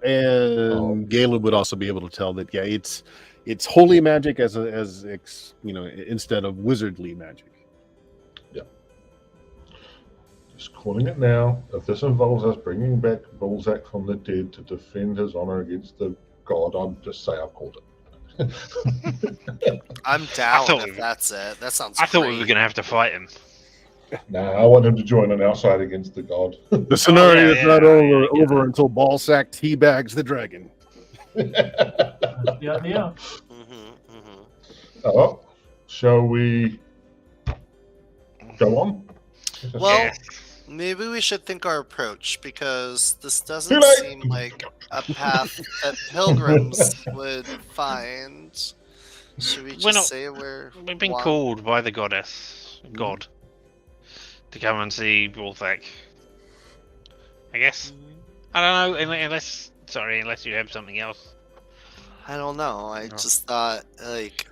And Galen would also be able to tell that it's holy magic instead of wizardly magic. Just calling it now. If this involves us bringing back Balzac from the dead to defend his honor against the god, I'll just say I've called it. I'm down thought if that's it. That sounds I thought we great. were going to have to fight him. Nah, I want him to join on our side against the god. The scenario is not over yeah. over until Balzac teabags the dragon. That's the idea. Oh, shall we go on? Well, Yeah. maybe we should think our approach, because this Too doesn't late. seem like a path that pilgrims would find. Should we just We're not- say we're We've been one- called by the god, to come and see Balthak. I guess. I don't know, unless you have something else. I don't know. I just thought, like,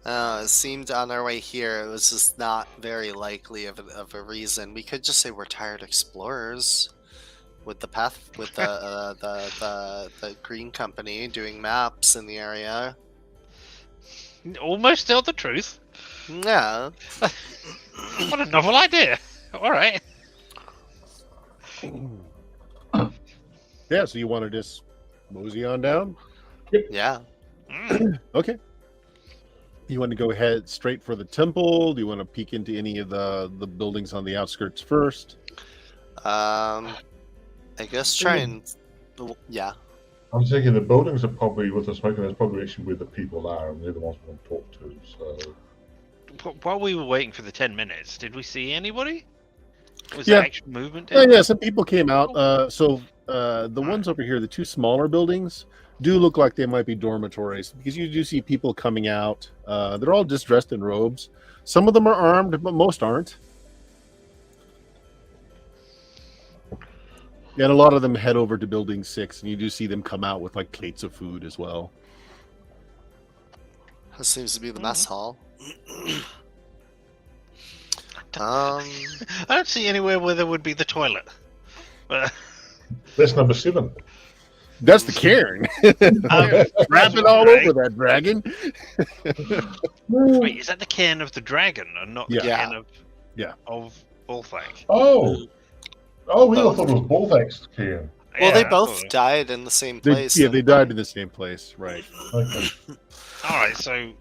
it seemed on our way here, it was just not very likely of a reason. We could just say we're tired explorers with the path, with the green company doing maps in the area. Almost tell the truth. Yeah. What a novel idea. All right. Yeah, so you want to just mosey on down. Yeah. Okay. You want to go ahead straight for the temple? Do you want to peek into any of the buildings on the outskirts first? I guess try and yeah. I'm thinking the buildings are probably with the smoking. That's probably actually where the people are, and they're the ones we want to talk to. So While we were waiting for the 10 minutes, did we see anybody? Was Yeah. there actual movement? Yeah, some people came out. The ones over here, the two smaller buildings, do look like they might be dormitories because you do see people coming out. They're all just dressed in robes. Some of them are armed, but most aren't. And a lot of them head over to Building 6, and you do see them come out with like plates of food as well. That seems to be the mess hall. I don't see anywhere where there would be the toilet. that's number 7. That's the cairn. Wrap it all over that dragon. Wait, is that the cairn of the dragon and not the cairn of Bullfang? We all thought it was Bullfang's cairn. Well, they both died in the same place. They died in the same place, right? Okay. All right, so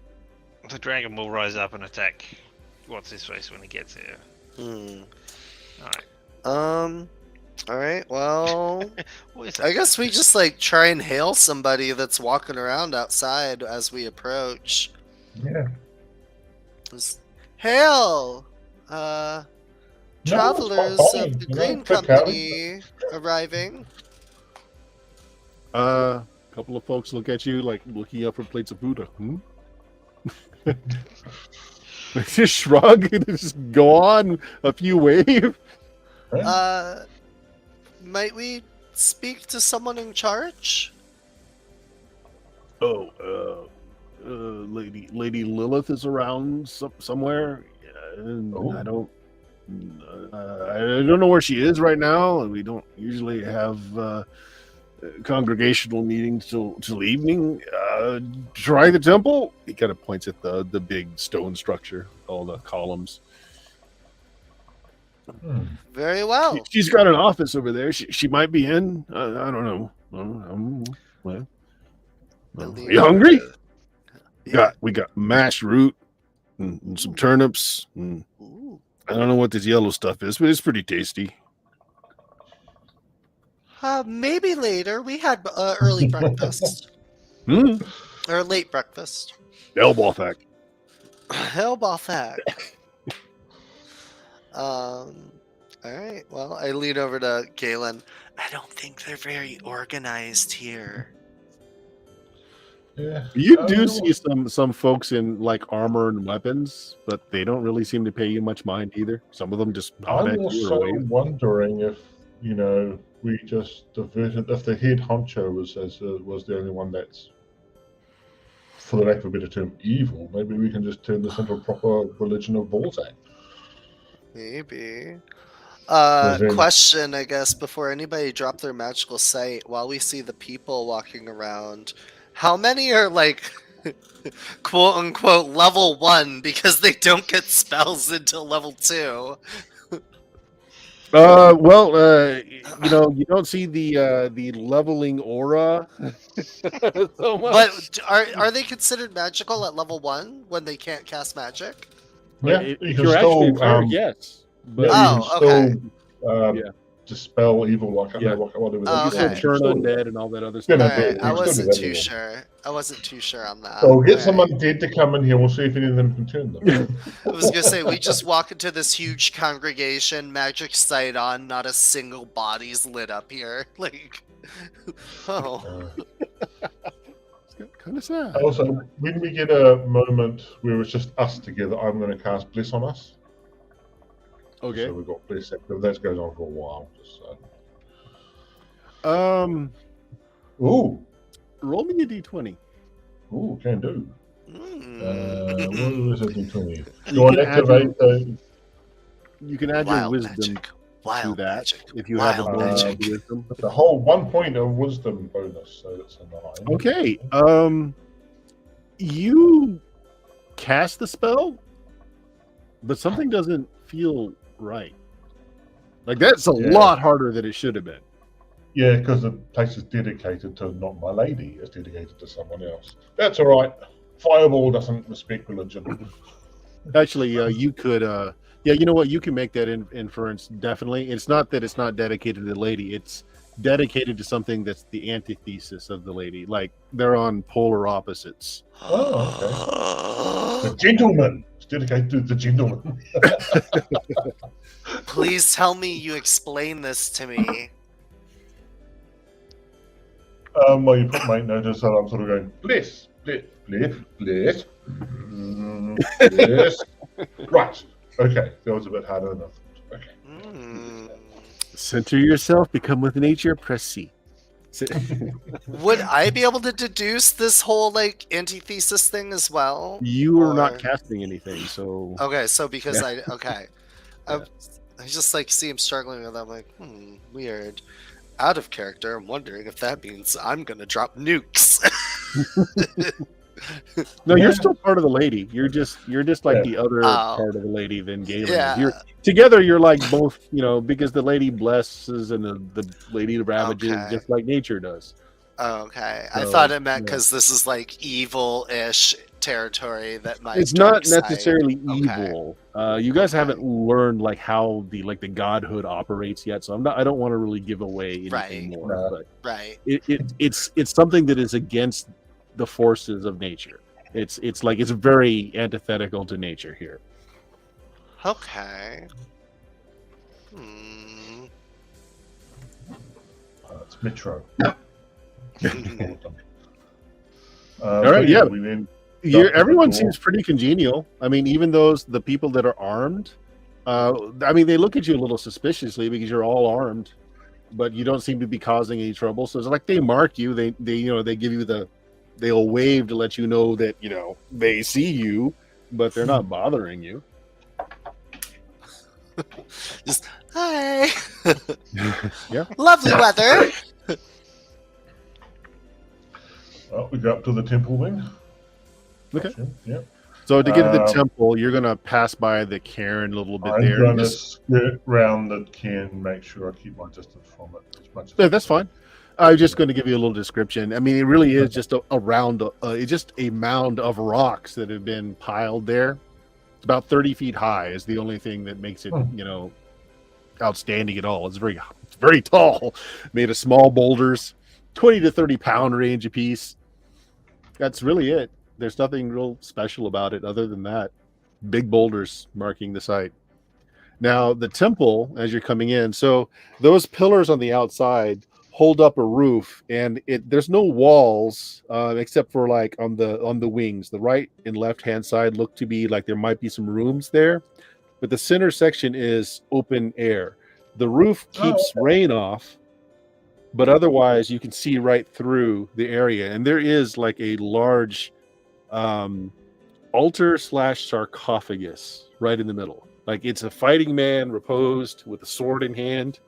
the dragon will rise up and attack. What's his face when he gets here? All right. All right. Well, What is I guess we just like try and hail somebody that's walking around outside as we approach. Yeah. Just, hail, travelers of the Green Company arriving. A couple of folks look at you like looking up for plates of food. Just shrug and just go on a few wave. Might we speak to someone in charge? Lady Lilith is around somewhere. I don't know where she is right now, and we don't usually have congregational meetings till evening. Try the temple. He kind of points at the big stone structure, all the columns. Very well. She's got an office over there. She might be in. I don't know. Well, are you hungry? Yeah. We got mashed root and some turnips. And I don't know what this yellow stuff is, but it's pretty tasty. Maybe later. We had early breakfast. Or late breakfast. Elbothak. Elbothak. All right. Well, I lean over to Galen. I don't think they're very organized here. Yeah. You do see some folks in like armor and weapons, but they don't really seem to pay you much mind either. Some of them just nod I'm at you or also wave. wondering if we just diverted. If the head honcho was the only one that's, for the lack of a better term, evil, maybe we can just turn this into a proper religion of Balzac. Maybe. Question, I guess, before anybody drop their magical sight, while we see the people walking around, how many are like quote unquote level 1 because they don't get spells until level 2? You don't see the leveling aura so much. But are they considered magical at level 1 when they can't cast magic? Yeah, If you're actually a cleric, yes. But dispel evil like Yeah. whatever. you can turn undead and all that other Yeah, stuff. no, Alright, but I we still wasn't do that too anyway. sure. I wasn't too sure on that. So get some Alright. undead to come in here. We'll see if any of them can turn them. I was gonna say we just walk into this huge congregation, magic sight on, not a single body's lit up here. Like, oh, It's kind of sad. Also, when we get a moment where it's just us together, I'm going to cast Bless on us. Okay. So we've got Bless active. That goes on for a while. So. Ooh, Roll me a d20. ooh, can do. Mm. What is it? D20? You You want can to add activate the. You can add your Wild wisdom magic. to Wild that magic. if you have a Wild bonus magic. wisdom. The whole 1 point of wisdom bonus, so that's a 9. Okay. You cast the spell, but something doesn't feel right. Like that's a Yeah. lot harder than it should have been. Yeah, because the place is dedicated to not my lady. It's dedicated to someone else. That's all right. Fireball doesn't respect religion. Actually, you could. Yeah, you know what? You can make that inference. Definitely, it's not that it's not dedicated to the lady. It's dedicated to something that's the antithesis of the lady. Like they're on polar opposites. Oh, okay. The gentleman. It's dedicated to the gentleman. Please tell me you explain this to me. Well, you put make notice that I'm sort of going, bless, bless, bless, bless, bless. Right. Okay. That was a bit harder than I thought. Okay. Center yourself, become with nature, press C. Would I be able to deduce this whole like antithesis thing as well? You are not Or- casting anything, so Okay, so because Yeah. I just like see him struggling with that. I'm like, weird. Out of character. I'm wondering if that means I'm gonna drop nukes. no, you're still part of the lady. You're just like Yeah. the other Oh. part of the lady than Galen. Yeah. You're together. You're like both, because the lady blesses and the lady ravages, Okay. just like nature does. Okay, I So, thought it meant yeah. because this is like evil-ish territory that might. It's not necessarily evil. You guys Okay. haven't learned like how the godhood operates yet, so I don't want to really give away anything Right. more. No. But Right. it's something that is against the forces of nature. It's very antithetical to nature here. Okay. It's Metro. All right, yeah. We then Everyone door. seems pretty congenial. I mean, even the people that are armed, they look at you a little suspiciously because you're all armed, but you don't seem to be causing any trouble. So it's like they mark you. They give you they'll wave to let you know that they see you, but they're not bothering you. Just hi. Yeah. Lovely weather. Well, we go up to the temple then. Okay. Yeah. So to get to the Um, temple, you're gonna pass by the cairn a little bit I'm there. going to skirt round the cairn, make sure I keep my distance from it as much as Yeah, that's fine. I was just going to give you a little description. I mean, it really is just it's just a mound of rocks that have been piled there. It's about 30 feet high is the only thing that makes it, outstanding at all. It's very tall, made of small boulders, 20 to 30 pound range apiece. That's really it. There's nothing real special about it other than that. Big boulders marking the site. Now, the temple, as you're coming in, so those pillars on the outside hold up a roof, and there's no walls except for like on the wings. The right and left hand side look to be like there might be some rooms there, but the center section is open air. The roof keeps rain off, but otherwise you can see right through the area, and there is like a large altar/sarcophagus right in the middle. Like it's a fighting man reposed with a sword in hand.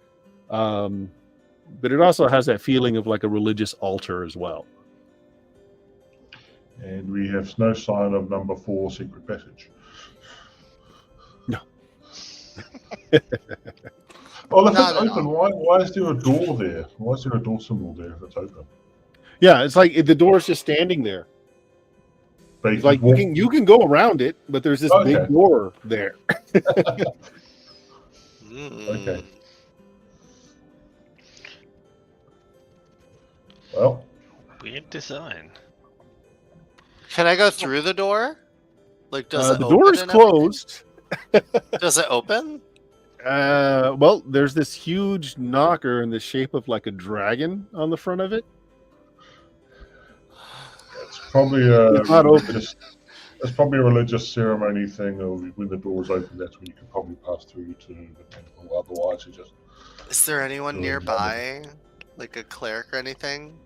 But it also has that feeling of like a religious altar as well. And we have no sign of number 4 secret passage. No. Well, if Not it's at open, all. why is there a door there? Why is there a door symbol there if it's open? Yeah, it's like the door's just standing there. But It's like you can go around it, but there's this Okay. big door there. Okay. Well, Weird design. Can I go through the door? Like, does it the open door is and everything? closed. Does it open? Well, there's this huge knocker in the shape of like a dragon on the front of it. it's probably It's not open. it's probably a religious ceremony thing, or when the door is open, that's when you can probably pass through to the temple. Otherwise, you just Is there anyone Oh, nearby? Like a cleric or anything?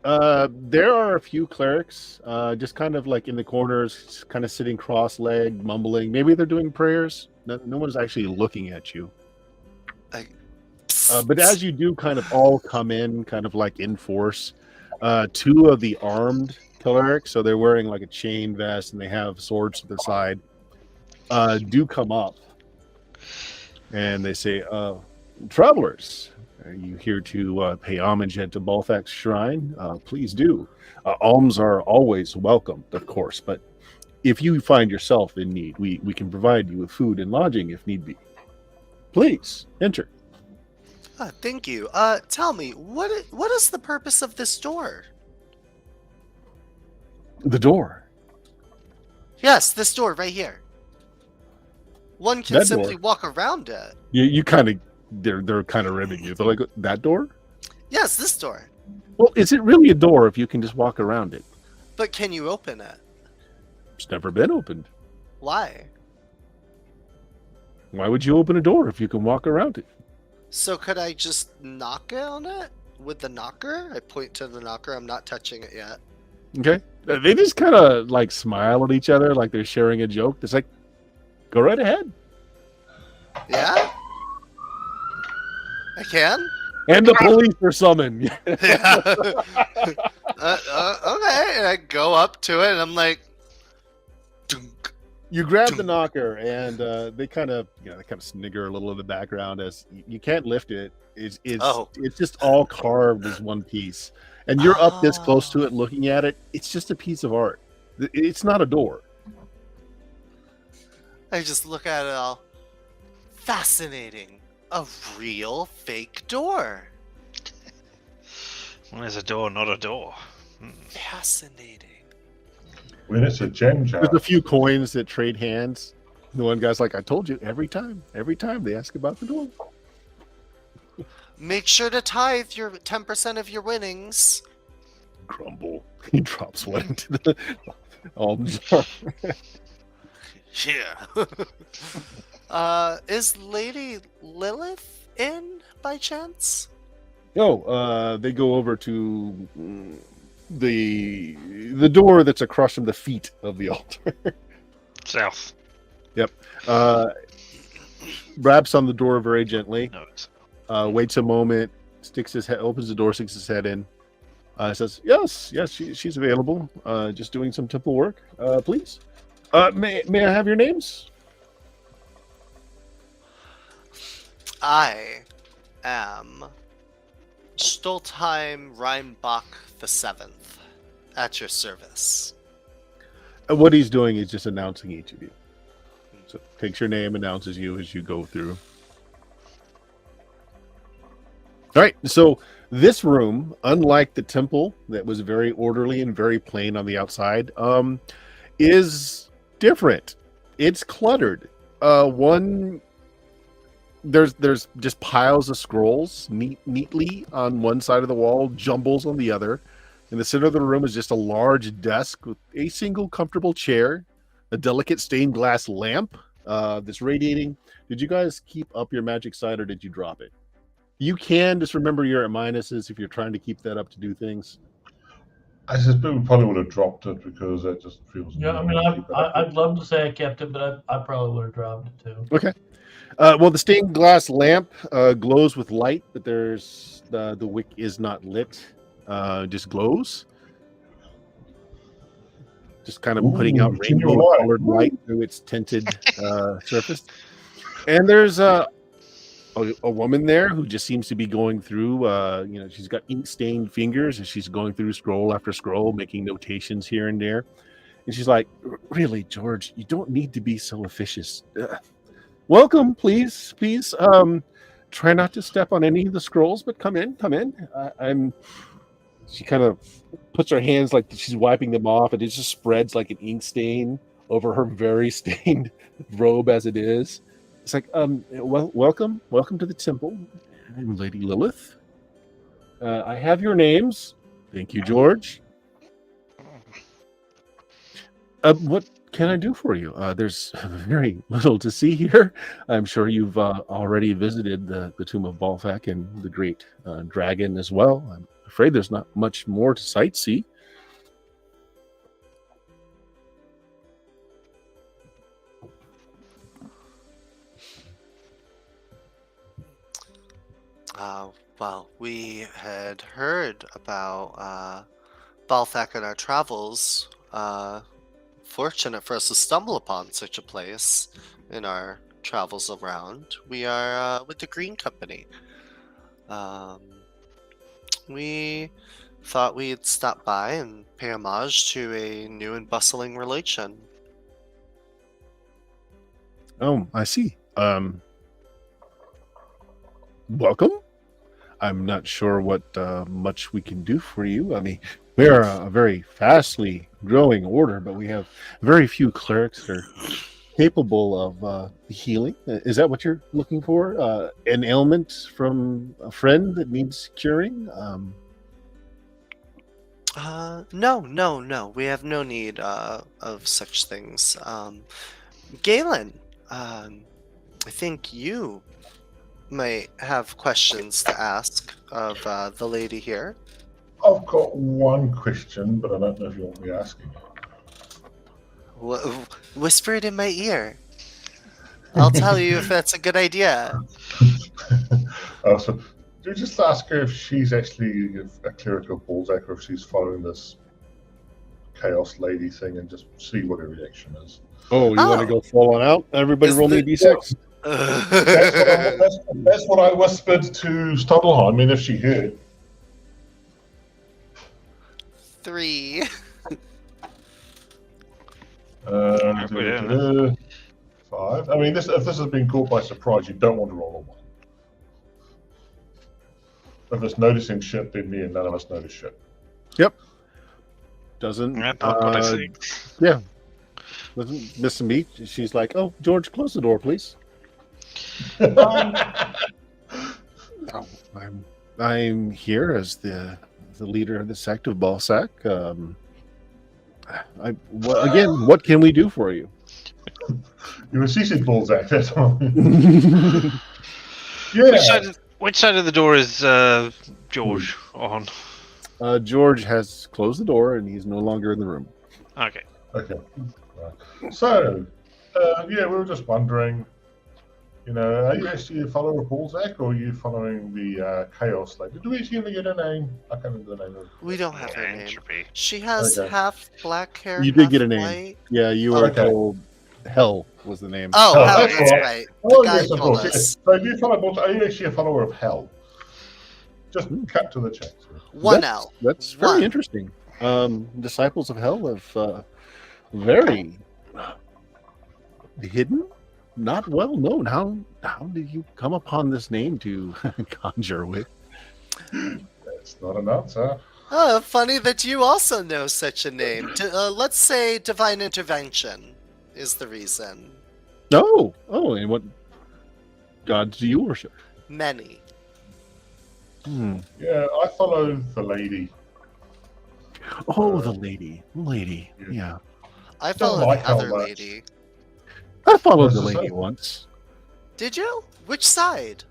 There are a few clerics, just kind of like in the corners, kind of sitting cross-legged, mumbling. Maybe they're doing prayers. No one's actually looking at you. But as you do kind of all come in, kind of like in force, 2 of the armed clerics, so they're wearing like a chain vest and they have swords to their side, do come up. And they say, travelers, Are you here to pay homage at the Balthak's shrine? Please do. Alms are always welcomed, of course, but if you find yourself in need, we can provide you with food and lodging if need be. Please, enter. Thank you. Tell me, what is the purpose of this door? The door. Yes, this door right here. One can That simply door? walk around it. You kind of, they're kind of ribbing you. They're like, that door? Yes, this door. Well, is it really a door if you can just walk around it? But can you open it? It's never been opened. Why? Why would you open a door if you can walk around it? So could I just knock on it with the knocker? I point to the knocker. I'm not touching it yet. Okay. They just kind of like smile at each other like they're sharing a joke. It's like, go right ahead. Yeah? I can? And the police are summoned. Yeah. Okay. And I go up to it and I'm like, dunk. You grab the knocker, and they kind of, snigger a little in the background as you can't lift it. It's just all carved as one piece, and you're up this close to it, looking at it. It's just a piece of art. It's not a door. I just look at it all. Fascinating. A real fake door. Well, there's a door, not a door. Fascinating. When it's a gem jar. There's a few coins that trade hands. The one guy's like, I told you, every time they ask about the door. Make sure to tithe your 10% of your winnings. Grumble. He drops one into the alms jar. Yeah. Is Lady Lilith in by chance? No, they go over to the door that's across from the feet of the altar. South. Yep. Raps on the door very gently. No, it's Waits a moment, sticks his head, opens the door, sticks his head in. Says, yes, she's available. Just doing some temple work. Please. May I have your names? I am Stoltheim Reinbach the Seventh, at your service. What he's doing is just announcing each of you. So takes your name, announces you as you go through. All right, so this room, unlike the temple that was very orderly and very plain on the outside, is different. It's cluttered. There's just piles of scrolls neatly on one side of the wall, jumbles on the other. In the center of the room is just a large desk with a single comfortable chair, a delicate stained glass lamp that's radiating. Did you guys keep up your magic side or did you drop it? You can just remember you're at minuses if you're trying to keep that up to do things. I suspect we probably would have dropped it because that just feels. Yeah, I mean, I'd love to say I kept it, but I probably would have dropped it too. Okay. Well, the stained glass lamp glows with light, but there's the wick is not lit. Just glows. Just kind of putting out rainbow-colored light through its tinted surface. And there's a woman there who just seems to be going through. She's got ink-stained fingers, and she's going through scroll after scroll, making notations here and there. And she's like, "Really, George, you don't need to be so officious. Welcome, please. Try not to step on any of the scrolls, but come in. She kind of puts her hands like she's wiping them off, and it just spreads like an ink stain over her very stained robe as it is. It's like, welcome to the temple. I'm Lady Lilith. I have your names. Thank you, George. What can I do for you? There's very little to see here. I'm sure you've already visited the tomb of Balthak and the great dragon as well. I'm afraid there's not much more to sightsee. Well, we had heard about Balthak in our travels. Fortunate for us to stumble upon such a place in our travels around. We are with the Green Company. We thought we'd stop by and pay homage to a new and bustling relation. Oh, I see. Welcome. I'm not sure what much we can do for you. I mean, we are a very fastly growing order, but we have very few clerics that are capable of healing. Is that what you're looking for? An ailment from a friend that needs curing? No. We have no need of such things. Galen, I think you might have questions to ask of the lady here. I've got one question, but I don't know if you want me asking it. Whisper it in my ear. I'll tell you if that's a good idea. So, do you just ask her if she's actually a cleric of Balzac or if she's following this chaos lady thing and just see what her reaction is? Oh, you want to go full on out? Everybody roll me a d6. That's what I whispered to Stubbleheim. I mean, if she heard. 3. 5. I mean, if this has been caught by surprise, you don't want to roll a 1. If it's noticing shit, then me and none of us notice shit. Yep. Doesn't. Yeah. Doesn't miss a beat. She's like, "Oh, George, close the door, please." I'm here as the leader of the sect of Balzac. What can we do for you? You were CC Balzac, that's all. Yeah. Which side of the door is George on? George has closed the door and he's no longer in the room. Okay. Okay. Right. So, we were just wondering, are you actually a follower of Balzac or are you following the Chaos Lady? Do we actually ever get a name? I can't remember the name of it. We don't have her name. Entropy. She has half black hair. You did half get a name. white. Yeah, you were told Hell was the name. Oh, Oh, Hell, that's that's right. right. Oh, The guy yes, of told course. us. Yes. So, are you actually a follower of Hell? Just cut to the chase. One L. That's very One. interesting. Disciples of Hell have very hidden, not well known. How did you come upon this name to conjure with? That's not an answer. Oh, funny that you also know such a name. Let's say Divine Intervention is the reason. Oh, and what gods do you worship? Many. Yeah, I follow the lady. Oh, the lady. Yeah. I Don't followed like the how other much. lady. I followed the What's the lady same? once. Did you? Which side?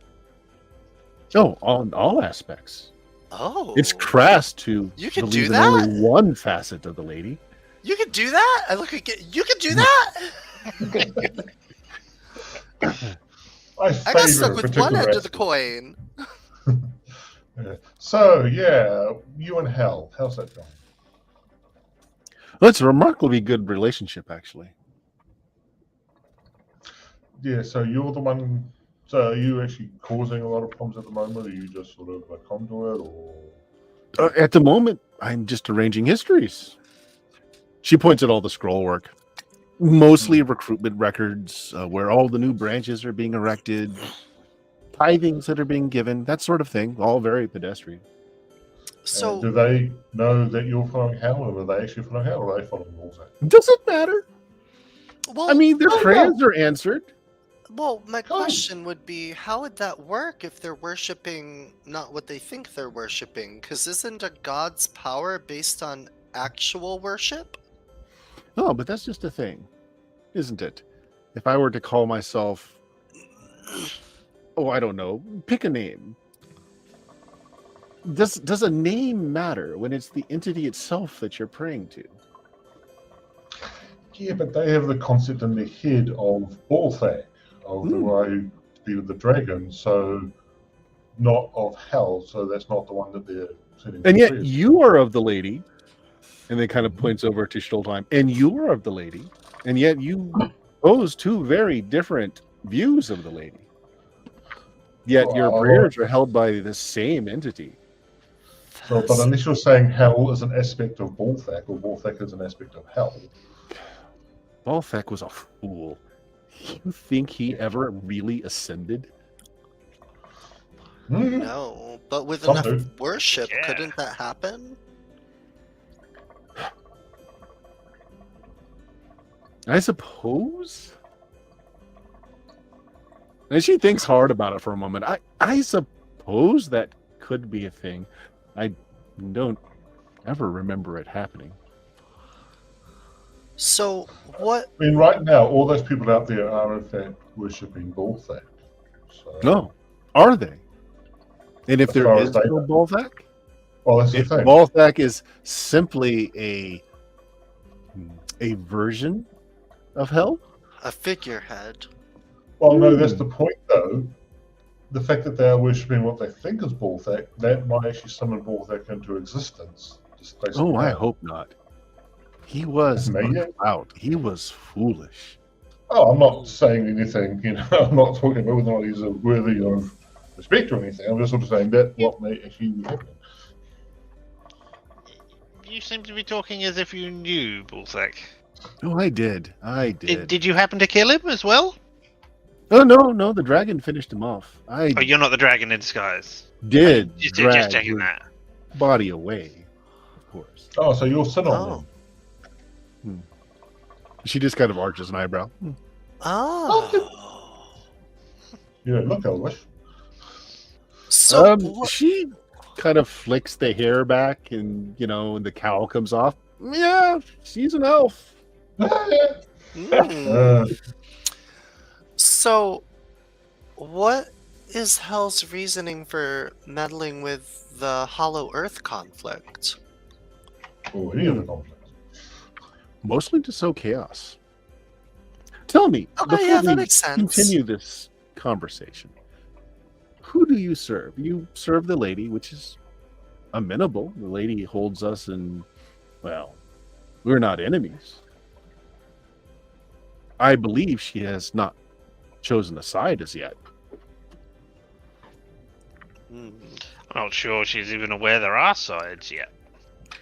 Oh, on all aspects. Oh. It's crass to You can believe do in that? only one facet of the lady. You can do that? I look at you can do that? I got stuck with one end of the coin. Yeah. So, you and Hell. How's that going? Well, it's a remarkably good relationship, actually. Yeah, so you're the one. So, are you actually causing a lot of problems at the moment? Or are you just sort of a conduit? Or At the moment, I'm just arranging histories. She points at all the scroll work. Mostly recruitment records, where all the new branches are being erected, tithings that are being given, that sort of thing. All very pedestrian. So do they know that you're following Hell, or are they actually following Hell, or are they following Balzac? Does it matter? well, I mean, their prayers are answered. well, my question would be, how would that work if they're worshiping not what they think they're worshiping? Because isn't a god's power based on actual worship? Oh, but that's just a thing, isn't it? If I were to call myself, I don't know, pick a name. Does a name matter when it's the entity itself that you're praying to? Yeah, but they have the concept in their head of Balzac, of the way to be with the dragon, so not of Hell, so that's not the one that they're sitting. And yet you are of the lady, and they kind of points over to Stoltheim, and you are of the lady, and yet you pose two very different views of the lady. Yet your Well, prayers are held by the same entity. So, but unless you're saying hell is an aspect of Balthak, or Balthak is an aspect of hell. Balthak was a fool. You think he ever really ascended? No, but with Some enough do. worship, Yeah. couldn't that happen? I suppose. And she thinks hard about it for a moment. I suppose that could be a thing. I don't ever remember it happening. So what? I mean, right now, all those people out there are in fact worshipping Balthak. So, No. Are they? And if As there far is as they no know. Balthak? well, that's the If thing. Balthak is simply a version of hell? A figurehead. Well, no, that's the point, though. The fact that they are worshipping what they think is Balthak, that might actually summon Balthak into existence. Just based Oh, on I that. hope not. He was Maybe. out. He was foolish. Oh, I'm not saying anything, I'm not talking about whether or not he's worthy of respect or anything. I'm just sort of saying that what may actually be happening. You seem to be talking as if you knew Balthak. Oh, I did. I did. Did you happen to kill him as well? Oh, no. The dragon finished him off. I Oh, you're not the dragon in disguise. did Just drag checking his that. body away, of course. Oh, so you'll sit on Oh. them. She just kind of arches an eyebrow. Oh. Yeah, look, Elvish. So what? She kind of flicks the hair back, and and the cowl comes off. Yeah, she's an elf. Mm. So, what is Hell's reasoning for meddling with the Hollow Earth conflict? Or any other conflict. Mostly to sow chaos. Tell me, Okay, before yeah, that we makes sense. continue this conversation, who do you serve? You serve the lady, which is amenable. The lady holds us in, well, we're not enemies. I believe she has not chosen a side as yet. Hmm. I'm not sure she's even aware there are sides yet.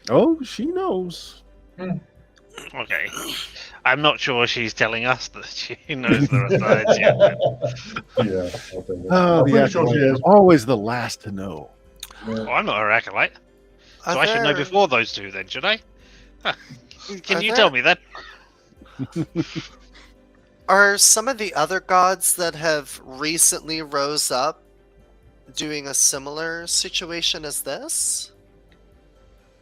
Oh, she knows. Okay. I'm not sure she's telling us that she knows there are sides yet. Yeah, I think Oh, I'm the pretty sure she acolytes is. are always the last to know. Well, I'm not her acolyte, Are so I should know there- before those two then, should I? Huh. Can Are you there- tell me then? Are some of the other gods that have recently rose up doing a similar situation as this?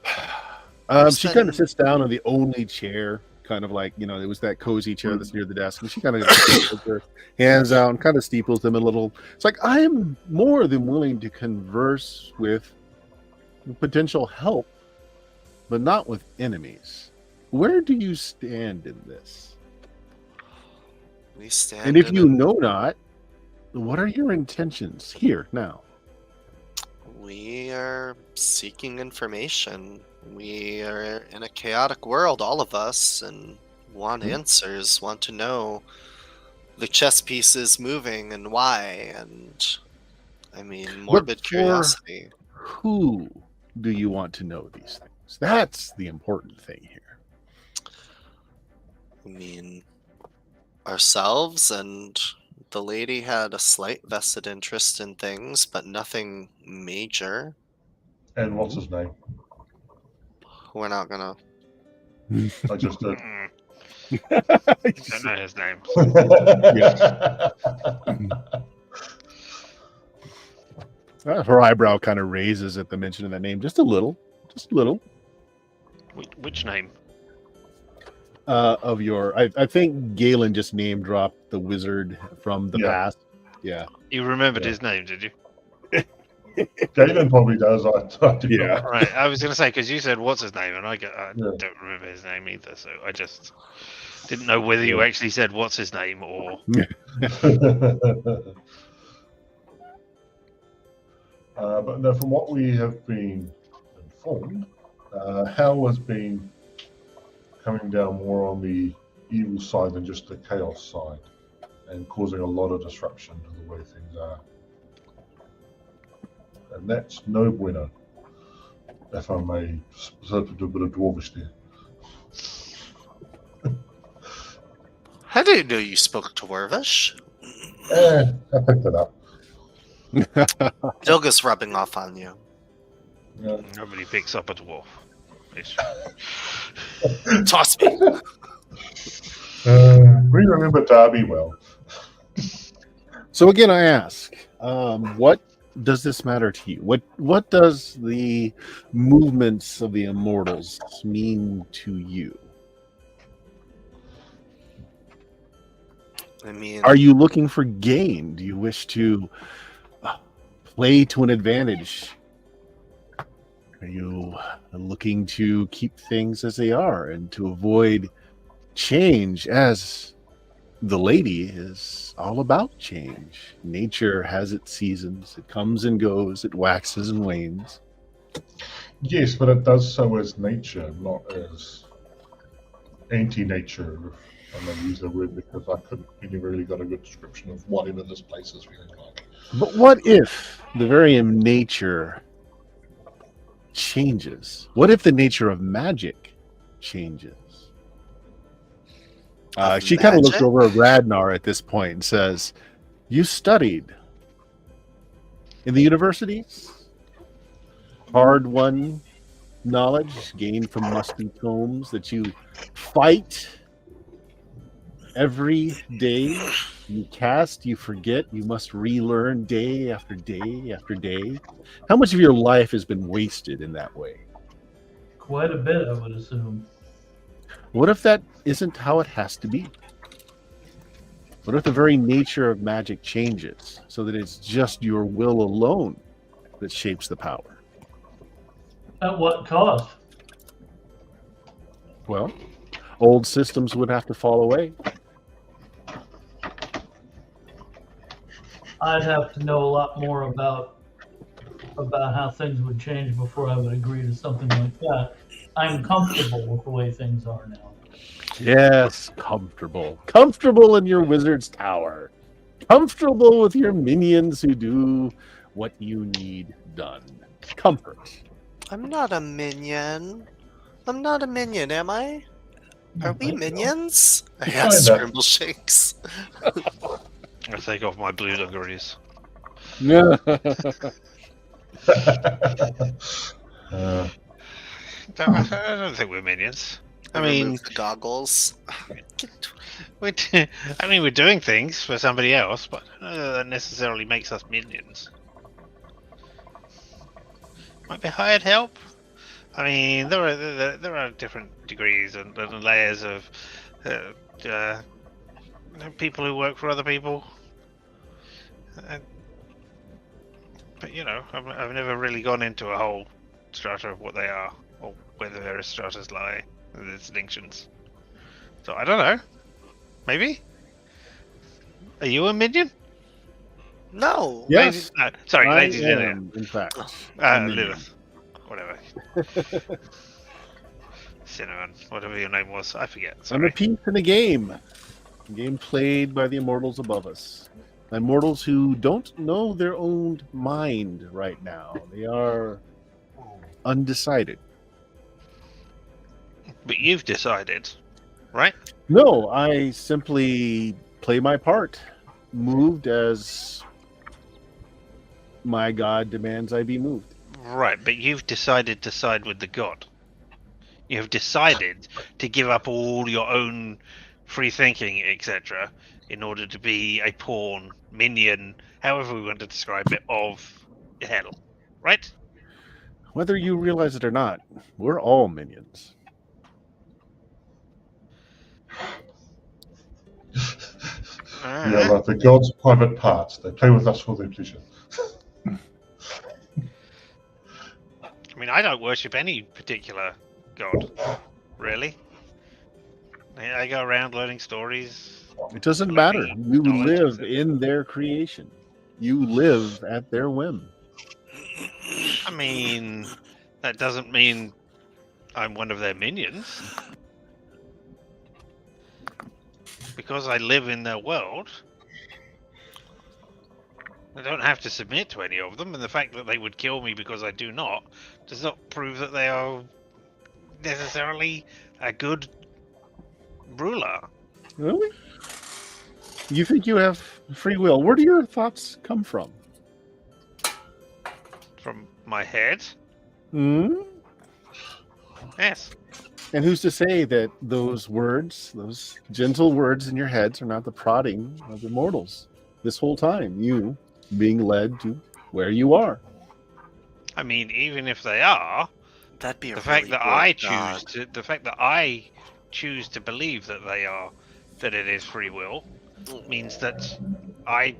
She kind of sits down on the only chair, kind of like, it was that cozy chair that's near the desk, and she kind of puts her hands out and kind of steeples them a little. It's like, I am more than willing to converse with potential help, but not with enemies. Where do you stand in this? We stand And if in you a- know not, what are your intentions here now? We are seeking information. We are in a chaotic world, all of us, and want answers, want to know the chess pieces moving and why, and I mean, morbid for- curiosity. Who do you want to know these things? That's the important thing here. I mean, ourselves, and the lady had a slight vested interest in things, but nothing major. And what's his name? We're not gonna. I just did. Don't know his name. Her eyebrow kind of raises at the mention of that name, just a little. Which name? Of your, I think Galen just name dropped the wizard from the Yeah. past. Yeah. You remembered Yeah. his name, did you? Galen probably does. I do Yeah. not. Right, I was going to say, because you said, what's his name? And I Yeah. don't remember his name either, so I just didn't know whether you actually said, what's his name, or... But no, from what we have been informed, Hal has been coming down more on the evil side than just the chaos side, and causing a lot of disruption to the way things are. and that's no bueno. If I may start to do a bit of dwarvish there. I didn't know you spoke Dwarvish. I picked it up. Dilga's rubbing off on you. Yeah. Nobody picks up a dwarf. It's- Toss me. We remember Darby well. So again, I ask, what does this matter to you? What does the movements of the Immortals mean to you? I mean, Are you looking for gain? Do you wish to play to an advantage? Are you looking to keep things as they are and to avoid change, as the lady is all about change? Nature has its seasons. It comes and goes. It waxes and wanes. Yes, but it does so as nature, not as anti-nature. I'm going to use the word because I couldn't really got a good description of whatever this place is feeling like. But what if the very nature changes? What if the nature of magic changes? She kind of looks over at Radnar at this point and says, "You studied in the universities? Hard-won knowledge gained from musty tomes that you fight every day. You cast, you forget, you must relearn day after day after day. How much of your life has been wasted in that way? Quite a bit, I would assume. What if that isn't how it has to be? What if the very nature of magic changes so that it's just your will alone that shapes the power? At what cost? Well, old systems would have to fall away. I'd have to know a lot more about how things would change before I would agree to something like that. I'm comfortable with the way things are now. Yes, comfortable. Comfortable in your wizard's tower. Comfortable with your minions who do what you need done. Comfort. I'm not a minion. I'm not a minion, am I? Are we think so. minions? I Kinda. asked Scramble Shakes. I take off my blue dungarees. Yeah. Uh, I don't think we're minions. I mean, Remove the goggles. we're doing things for somebody else, but that necessarily makes us minions. Might be hired help. I mean, there are different degrees and layers of people who work for other people. But you know, I've never really gone into a whole strata of what they are, or where the various stratas lie, the distinctions. So I don't know. Maybe. Are you a minion? No. Yes, No, sorry, I ladies in am, in fact. a minion. Lilith. Whatever. Cinnamon, whatever your name was, I forget. I'm a Sorry. piece in a game. A game played by the Immortals above us. Immortals who don't know their own mind right now. They are undecided. But you've decided, right? No, I simply play my part, moved as my god demands I be moved. Right, but you've decided to side with the god. You have decided to give up all your own free thinking, etc., in order to be a pawn, minion, however we want to describe it, of hell. Right? Whether you realize it or not, we're all minions. yeah, like the gods' private parts. They play with us for their pleasure. I mean, I don't worship any particular god, really. I go around learning stories. It doesn't matter. You Knowledge, live etc. in their creation. You live at their whim. I mean, that doesn't mean I'm one of their minions. Because I live in their world, I don't have to submit to any of them, and the fact that they would kill me because I do not does not prove that they are necessarily a good ruler. Really? You think you have free will? Where do your thoughts come from? From my head? Hmm? Yes. And who's to say that those words, those gentle words in your heads, are not the prodding of immortals this whole time? You being led to where you are. I mean, even if they are, That'd be a the fact really that good I dog. choose to believe that they are, that it is free will, means that I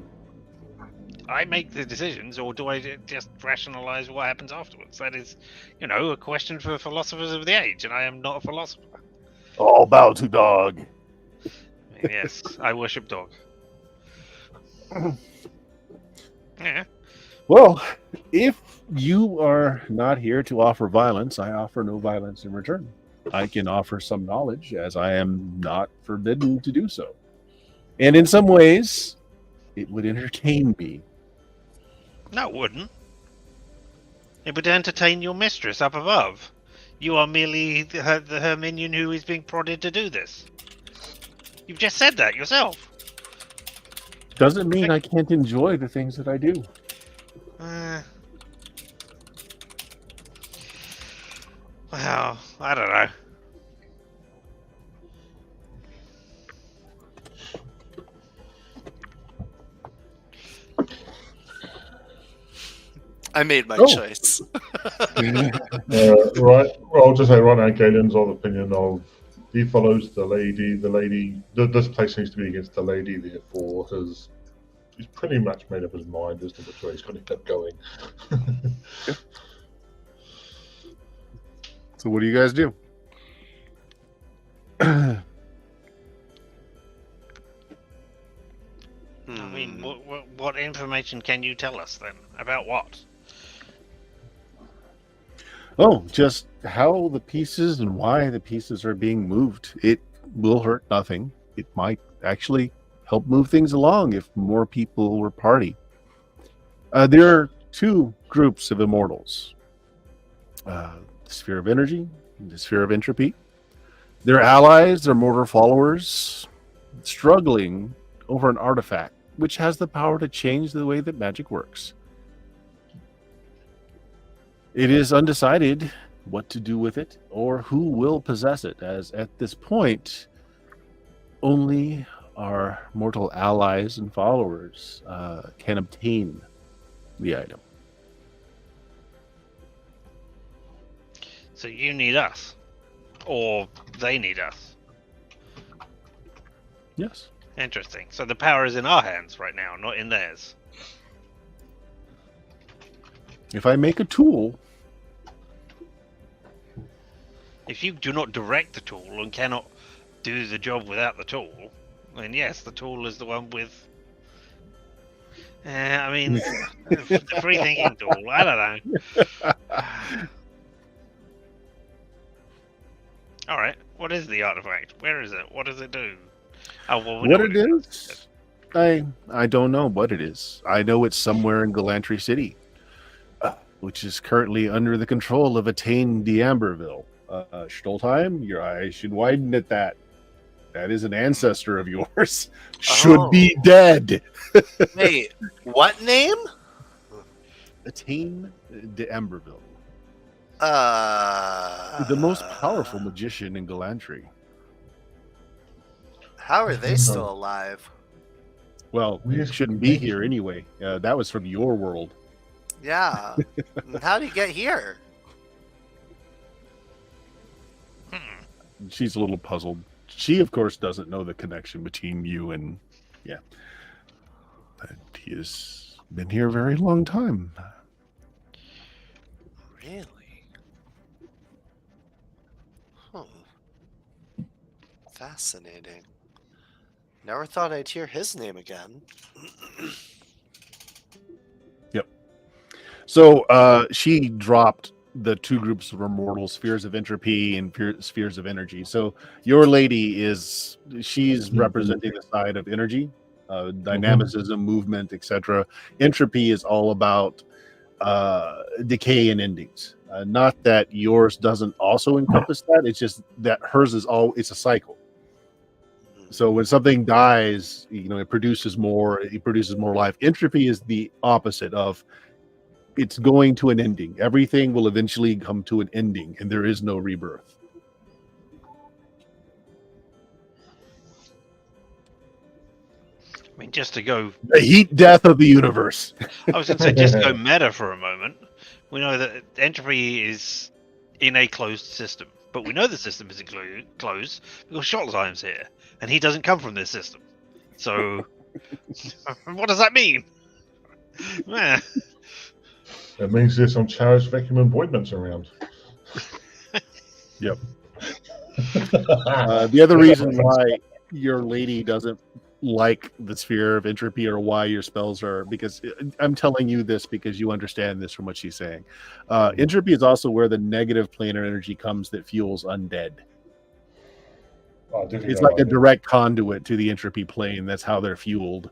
make the decisions, or do I just rationalize what happens afterwards? That is, a question for philosophers of the age, and I am not a philosopher. All bow to dog. Yes, I worship dog. Yeah. Well, if you are not here to offer violence, I offer no violence in return. I can offer some knowledge, as I am not forbidden to do so. And in some ways, it would entertain me. No, it wouldn't. It would entertain your mistress up above. You are merely her minion who is being prodded to do this. You've just said that yourself. Doesn't mean I can't enjoy the things that I do. Well, I don't know. I made my Oh. choice. Right. Well, I'll just say right now, Galen's of opinion of he follows the lady. The lady. This place seems to be against the lady. Therefore, he's pretty much made up his mind as to which way he's going to keep going. So what do you guys do? I mean, what information can you tell us then? About what? Oh, just how the pieces and why the pieces are being moved. It will hurt nothing. It might actually help move things along if more people were party. There are two groups of immortals. The sphere of energy and the sphere of entropy. Their allies, their mortal followers, struggling over an artifact which has the power to change the way that magic works. It is undecided what to do with it or who will possess it, as at this point, only our mortal allies and followers can obtain the item. So you need us. Or they need us. Yes. Interesting. So the power is in our hands right now, not in theirs. If I make a tool, If you do not direct the tool and cannot do the job without the tool, then yes, the tool is the one with... I mean, the free thinking tool, I don't know. Alright, what is the artifact? Where is it? What does it do? Oh, well, we know what it is, I don't know what it is. I know it's somewhere in Galantry City, which is currently under the control of Attain D'Amberville. Stoltheim, your eyes should widen at that. That is an ancestor of yours. Should be dead. Wait, what name? Attain D'Amberville. The The most powerful magician in Galantry. How are they still alive? Well, it shouldn't be here anyway. That was from your world. Yeah. How did he get here? She's a little puzzled. She, of course, doesn't know the connection between you and... Yeah. And he has been here a very long time. Really? Huh. Fascinating. Never thought I'd hear his name again. Yep. So she dropped the two groups of immortal spheres of entropy and spheres of energy. So your lady she's representing the side of energy, dynamicism, movement, etc. Entropy is all about decay and endings. Not that yours doesn't also encompass that. It's just that hers is it's a cycle. So when something dies, it produces more. It produces more life. Entropy is the opposite of. It's going to an ending. Everything will eventually come to an ending, and there is no rebirth. I mean, just to go... The heat death of the universe. I was going to say, just to go meta for a moment, we know that entropy is in a closed system. But we know the system is closed because Schottenheim's here, and he doesn't come from this system. So, what does that mean? It means there's some charged vacuum avoidments around. Yep. The other reason why your lady doesn't like the sphere of entropy, or why your spells are, because I'm telling you this because you understand this from what she's saying. Entropy is also where the negative planar energy comes that fuels undead. It's like a direct conduit to the entropy plane. That's how they're fueled.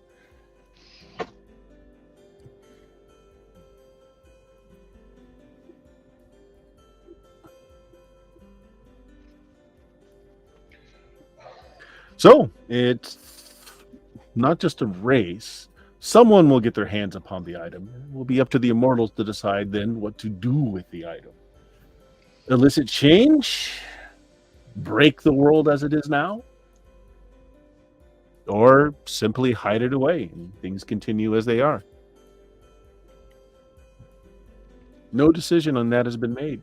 So it's not just a race. Someone will get their hands upon the item. It will be up to the Immortals to decide then what to do with the item. Elicit change? Break the world as it is now? Or simply hide it away and things continue as they are? No decision on that has been made.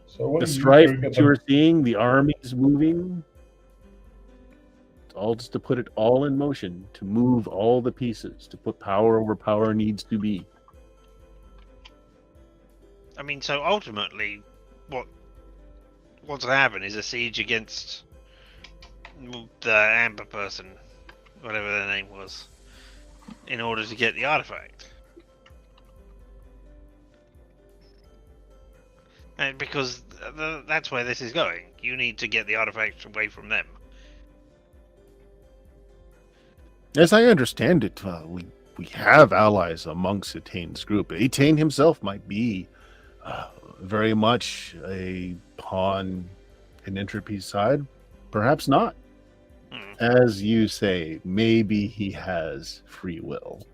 So the strife that you are seeing, the armies moving, it's all just to put it all in motion, to move all the pieces, to put power where power needs to be. I mean, so ultimately, what's happened is a siege against the Amber person, whatever their name was, in order to get the artifact. And because that's where this is going. You need to get the artifact away from them. As I understand it, we have allies amongst Etane's group. Etane himself might be very much a pawn in Entropy's side. Perhaps not. As you say, maybe he has free will.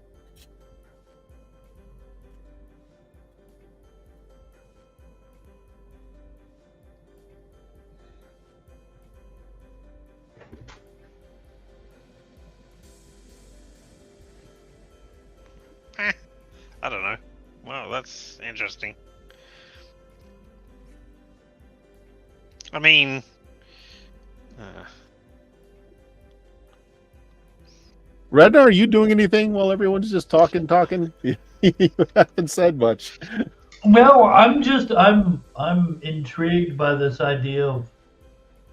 I don't know. Well, that's interesting. I mean... Redna, are you doing anything while everyone's just talking? You haven't said much. Well, I'm intrigued by this idea of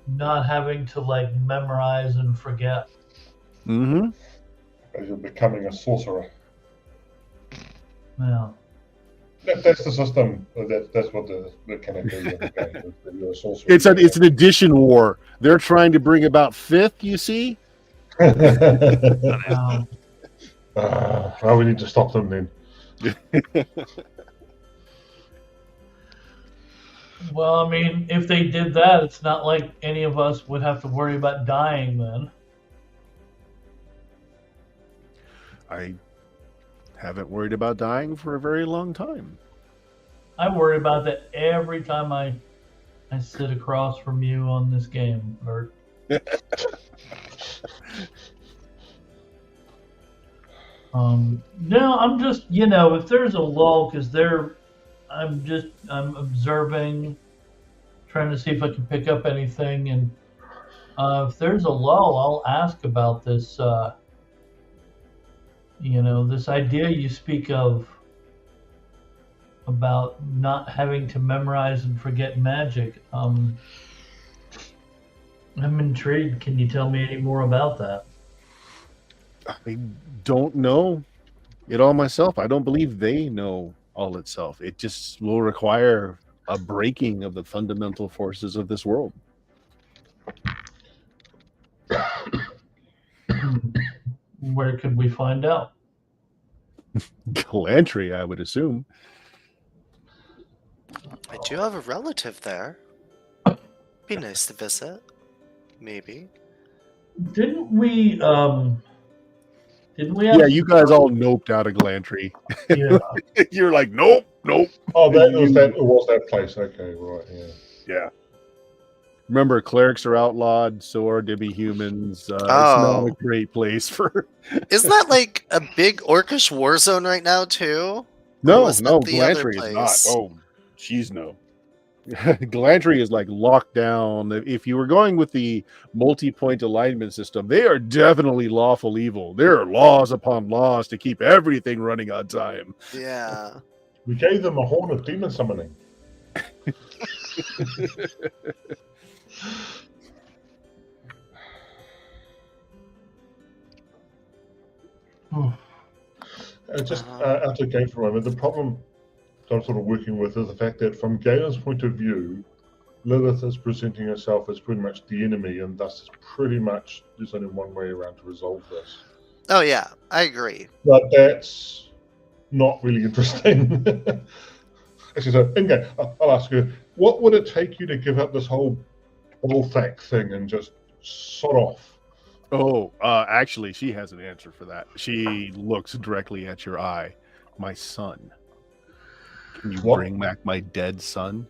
not having to memorize and forget. Mm-hmm. As you're becoming a sorcerer. Yeah. That's the system. That's what the mechanic is of the game. You're a sorcerer. It's an addition war. They're trying to bring about fifth, you see? We need to stop them then. Well, I mean, if they did that, it's not like any of us would have to worry about dying then. I haven't worried about dying for a very long time. I worry about that every time I sit across from you on this game, Bert. No, I'm just, if there's a lull, because I'm observing, trying to see if I can pick up anything, and if there's a lull, I'll ask about this, this idea you speak of about not having to memorize and forget magic. I'm intrigued. Can you tell me any more about that? I don't know it all myself. I don't believe they know all itself. It just will require a breaking of the fundamental forces of this world. Where could we find out? Galantry, I would assume. I do have a relative there. Be nice to visit. Maybe. Didn't we? Didn't we? Yeah, you guys all noped out of Galantry. Yeah. You're like, nope. Oh, it was that place. Okay, right, yeah. Yeah. Remember, clerics are outlawed, so are demi-humans. It's Oh. not a great place for... Isn't that like a big orcish war zone right now, too? No, was that the other Galantry is not. place? Oh, she's no. Galantry is like locked down. If you were going with the multi-point alignment system, they are definitely lawful evil. There are laws upon laws to keep everything running on time. Yeah. We gave them a horn of demon summoning. Just out of game for a moment, the problem that I'm sort of working with is the fact that from Galen's point of view, Lilith is presenting herself as pretty much the enemy, and thus pretty much there's only one way around to resolve this. Oh, yeah. I agree. But that's not really interesting. Actually, so, Inge, I'll ask you, what would it take you to give up this whole Bolthak thing and just sod off? Oh, actually, she has an answer for that. She looks directly at your eye. My son. Can you What? bring back my dead son?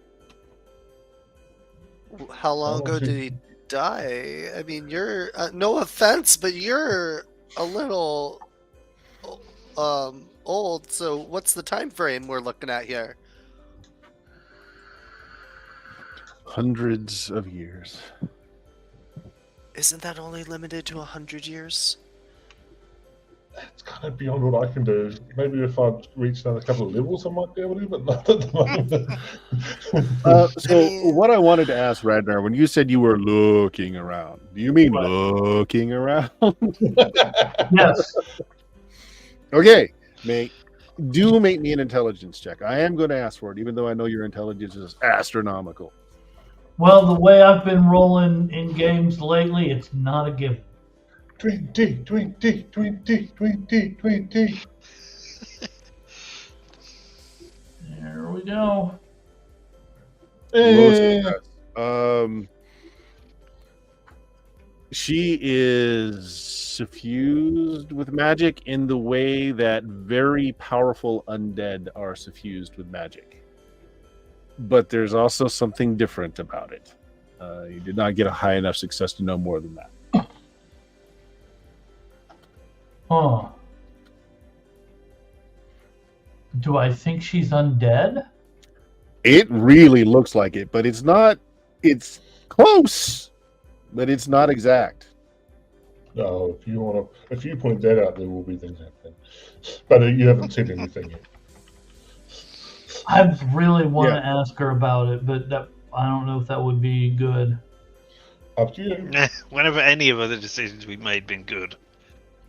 How long ago did he die? I mean, you're no offense, but you're a little old. So, what's the time frame we're looking at here? Hundreds of years. Isn't that only limited to 100 years? It's kind of beyond what I can do. Maybe if I'd reached another couple of levels, I might be able to, but not at the moment. So what I wanted to ask, Radnar, when you said you were looking around, do you mean looking around? Yes. Okay, do make me an intelligence check. I am going to ask for it, even though I know your intelligence is astronomical. Well, the way I've been rolling in games lately, it's not a given. 20. There we go. She is suffused with magic in the way that very powerful undead are suffused with magic. But there's also something different about it. You did not get a high enough success to know more than that. Huh. Do I think she's undead? It really looks like it, but it's not. It's close, but it's not exact. No, if you point that out, there will be things happening. But you haven't said anything yet. I really want to ask her about it, but I don't know if that would be good. Up to you. Whenever any of the decisions we've made been good.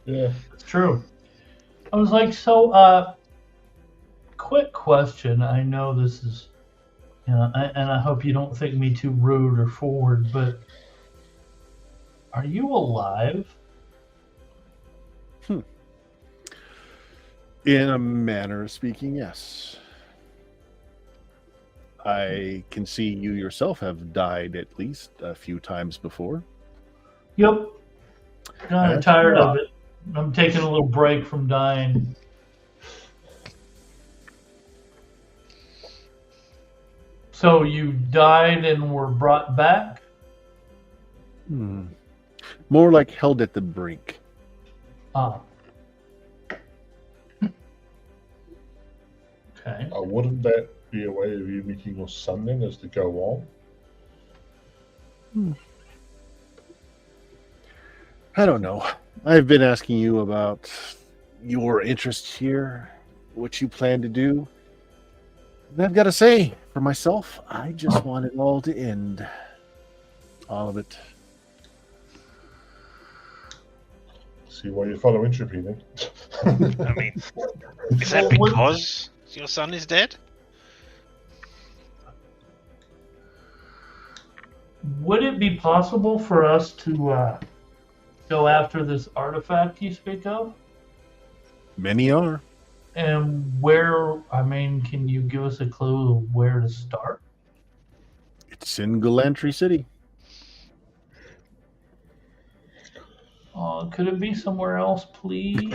Yeah. It's true. I was like, so, quick question. I know this is, and I hope you don't think me too rude or forward, but are you alive? In a manner of speaking, yes. I can see you yourself have died at least a few times before. Yep. I'm tired of it. I'm taking a little break from dying. So you died and were brought back? More like held at the brink. Ah. Okay. Wouldn't that be a way of you meeting your son then, as to go on? I don't know. I've been asking you about your interests here, what you plan to do. And I've got to say, for myself, I just want it all to end. All of it. See why you follow entropy then. I mean, is that because your son is dead? Would it be possible for us to go after this artifact you speak of? Many are. And where, I mean, can you give us a clue of where to start? It's in Galantry City. Could it be somewhere else, please?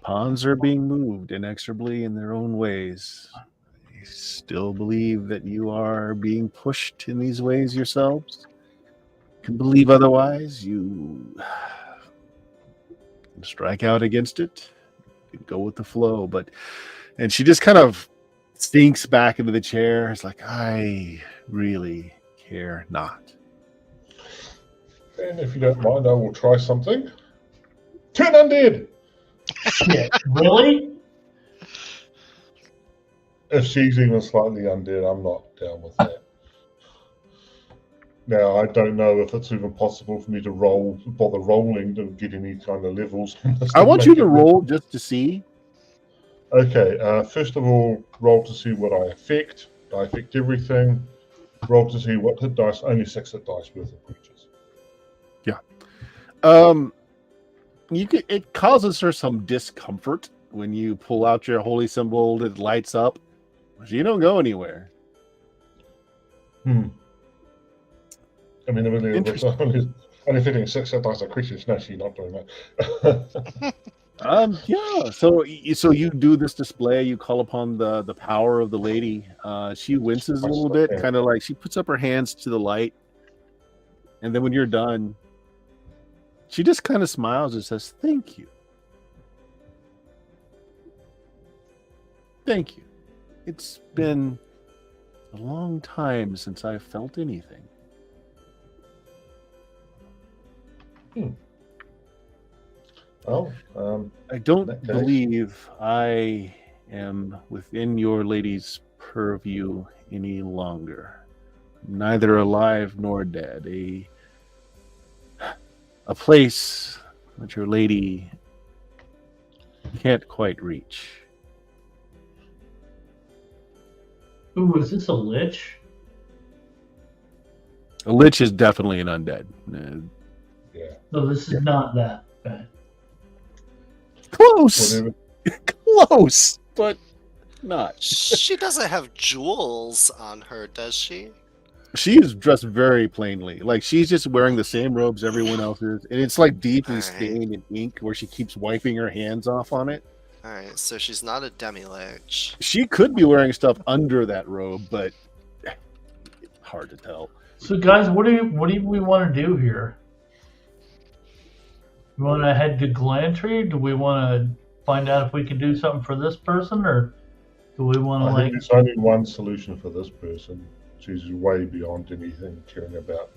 Pawns are being moved inexorably in their own ways. I still believe that you are being pushed in these ways yourselves. You can believe otherwise. You can strike out against it. You can go with the flow. And she just kind of sinks back into the chair. It's like, I really care not. And if you don't mind, I will try something. Turn undead! Shit, really? If she's even slightly undead, I'm not down with that. Now, I don't know if it's even possible for me to bother rolling to get any kind of levels. I want you to roll just to see. Okay, first of all, roll to see what I affect. I affect everything. Roll to see what hit dice. Only 6 hit dice worth of creatures. Yeah. It causes her some discomfort when you pull out your holy symbol. It lights up. You don't go anywhere. I mean, only fitting 6 hit dice of creatures. No, she's not doing that. Yeah. So you do this display. You call upon the power of the lady. She winces a little bit, kind of like she puts up her hands to the light, and then when you're done, she just kind of smiles and says, "Thank you, thank you. It's been a long time since I've felt anything." Well, I don't believe I am within your lady's purview any longer. Neither alive nor dead. A place that your lady can't quite reach. Ooh, is this a lich? A lich is definitely an undead. yeah. No, this is not that bad. Close! Whatever. Close! But not. She doesn't have jewels on her, does she? She is dressed very plainly. Like, she's just wearing the same robes everyone else is. And it's like deeply stained in ink where she keeps wiping her hands off on it. Alright, so she's not a demi-lich. She could be wearing stuff under that robe, but hard to tell. So, guys, what do we want to do here? We want to head to Glantry? Do we want to find out if we can do something for this person, or do we want to I like? think there's only one solution for this person. She's way beyond anything caring about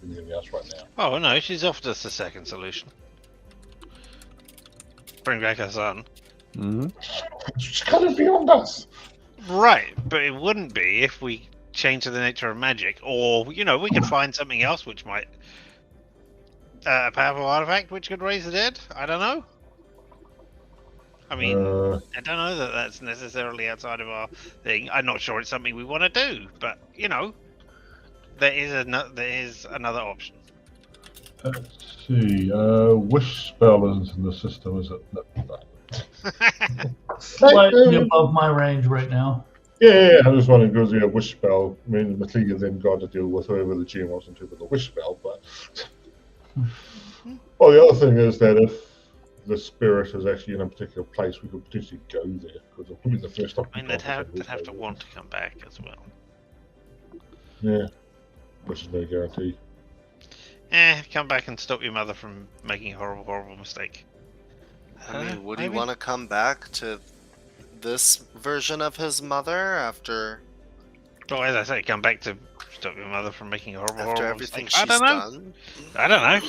anything else right now. Oh no, she's offered us a second solution. Bring back her son. Mm-hmm. She's kind of beyond us. Right, but it wouldn't be if we change the nature of magic, or we could find something else which might a powerful artifact which could raise the dead. I don't know. I mean, I don't know that that's necessarily outside of our thing. I'm not sure it's something we want to do, but there is another option. Let's see. Wish spell is in the system, is it? No. Slightly above my range right now. Yeah, I was wondering because wish spell. I mean, Mathilda then got to deal with whoever the GM wants to with the wish spell, but. Well, the other thing is that if the spirit is actually in a particular place, we could potentially go there because it would be the first time. I mean, they'd have to want to come back as well. Yeah, which is no guarantee. Come back and stop your mother from making a horrible, horrible mistake. I mean, would he want to come back to this version of his mother after? Well, as I say, come back to stop your mother from making a horrible, After horrible everything mistake. she's done? I don't know.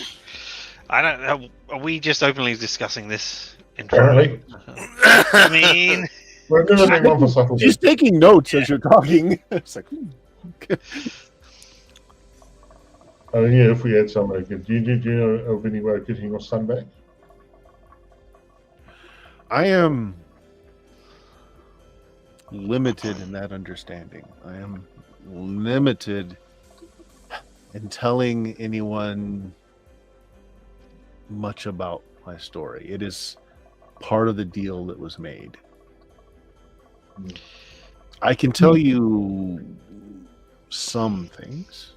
I don't know. Are we just openly discussing this? Apparently. I mean, we're doing one for subtle. She's taking notes as you're talking. It's like, I mean, yeah, if we had somebody, do you know of any way of getting your son back? I am limited in that understanding. I am limited in telling anyone much about my story. It is part of the deal that was made. I can tell you some things.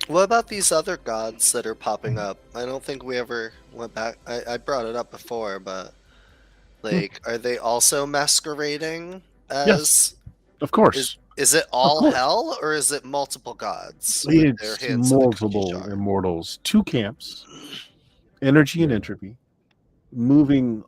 What about these other gods that are popping up? I don't think we ever went back. I brought it up before, but like, are they also masquerading as? Yes, of course. Is it all course. hell, or is it multiple gods with their It's hands in the cookie multiple jar? immortals, 2 camps, energy and entropy, moving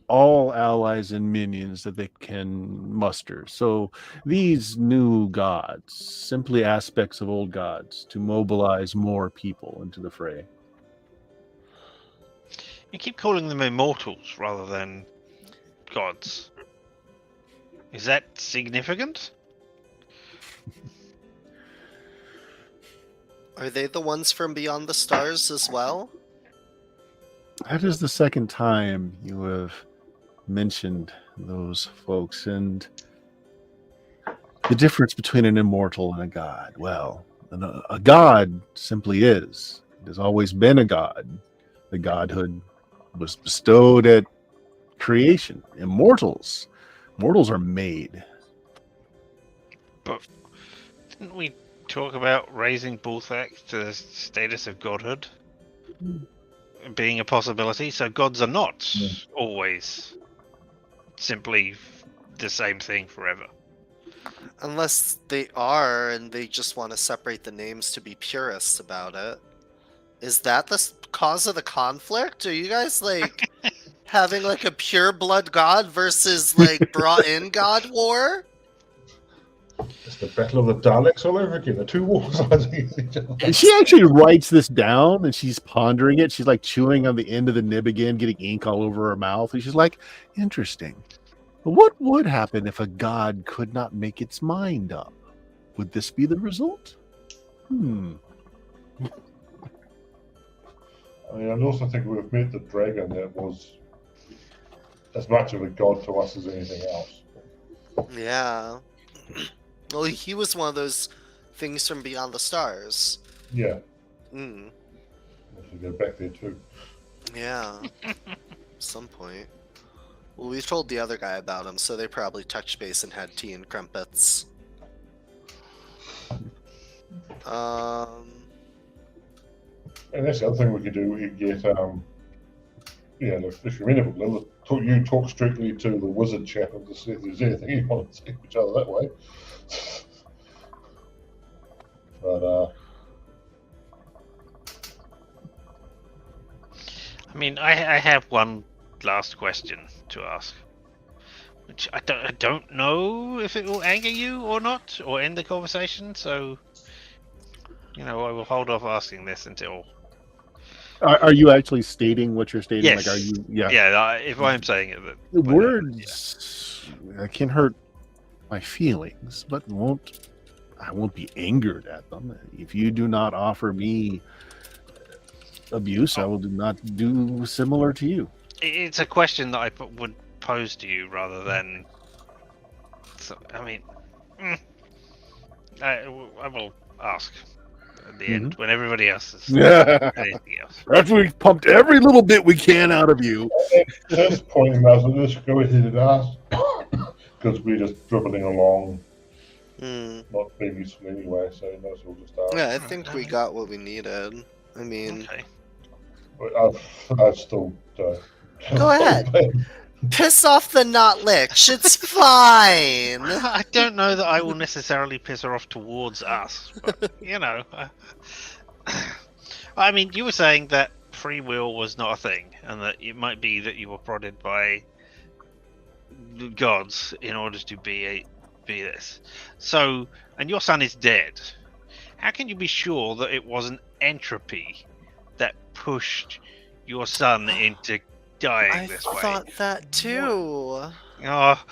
all allies and minions that they can muster. So these new gods, simply aspects of old gods to mobilize more people into the fray. You keep calling them immortals rather than gods. Is that significant? Are they the ones from beyond the stars as well? That is the second time you have mentioned those folks, and the difference between an immortal and a god. Well, a god simply is. It has always been a god. The godhood was bestowed at creation. Mortals are made. But didn't we talk about raising Bullthak to the status of godhood being a possibility? So gods are not always simply the same thing forever. Unless they are, and they just want to separate the names to be purists about it. Is that the cause of the conflict? Are you guys like having like a pure blood god versus like brought in god war? It's the Battle of the Daleks all over again. The 2 wars against each other. And she actually writes this down, and she's pondering it. She's like chewing on the end of the nib again, getting ink all over her mouth. And she's like, interesting. What would happen if a god could not make its mind up? Would this be the result? I mean, I also think we've met the dragon that was as much of a god to us as anything else. Yeah. Well, he was one of those things from beyond the stars. Yeah. Mm. We should go back there too. Yeah. Some point. Well, we told the other guy about him, so they probably touched base and had tea and crumpets. And that's the other thing we could do. We could get, if you're amenable, you talk strictly to the wizard chap and to see if there's anything you want to say to each other that way. But, I mean, I have one last question to ask, which I don't know if it will anger you or not, or end the conversation. So, I will hold off asking this until. Are you actually stating what you're stating? Yes. Like, are you? Yeah. Yeah. If I'm saying it, The words can hurt my feelings, but I won't be angered at them. If you do not offer me abuse, I will not do similar to you. It's a question that I would pose to you rather than. So, I mean, I will ask at the end when everybody else is anything else. After we've pumped every little bit we can out of you. at this point, we might as well just go ahead and ask. Because we're just dribbling along, not being useful anyway, so you might as well just ask. Yeah, I think we got what we needed. I mean, Okay. But I still don't. Go ahead. Piss off the not lich. It's fine. I don't know that I will necessarily piss her off towards us, but I mean, you were saying that free will was not a thing, and that it might be that you were prodded by gods in order to be this. So, and your son is dead. How can you be sure that it wasn't entropy that pushed your son into dying this way? I thought that too. Oh,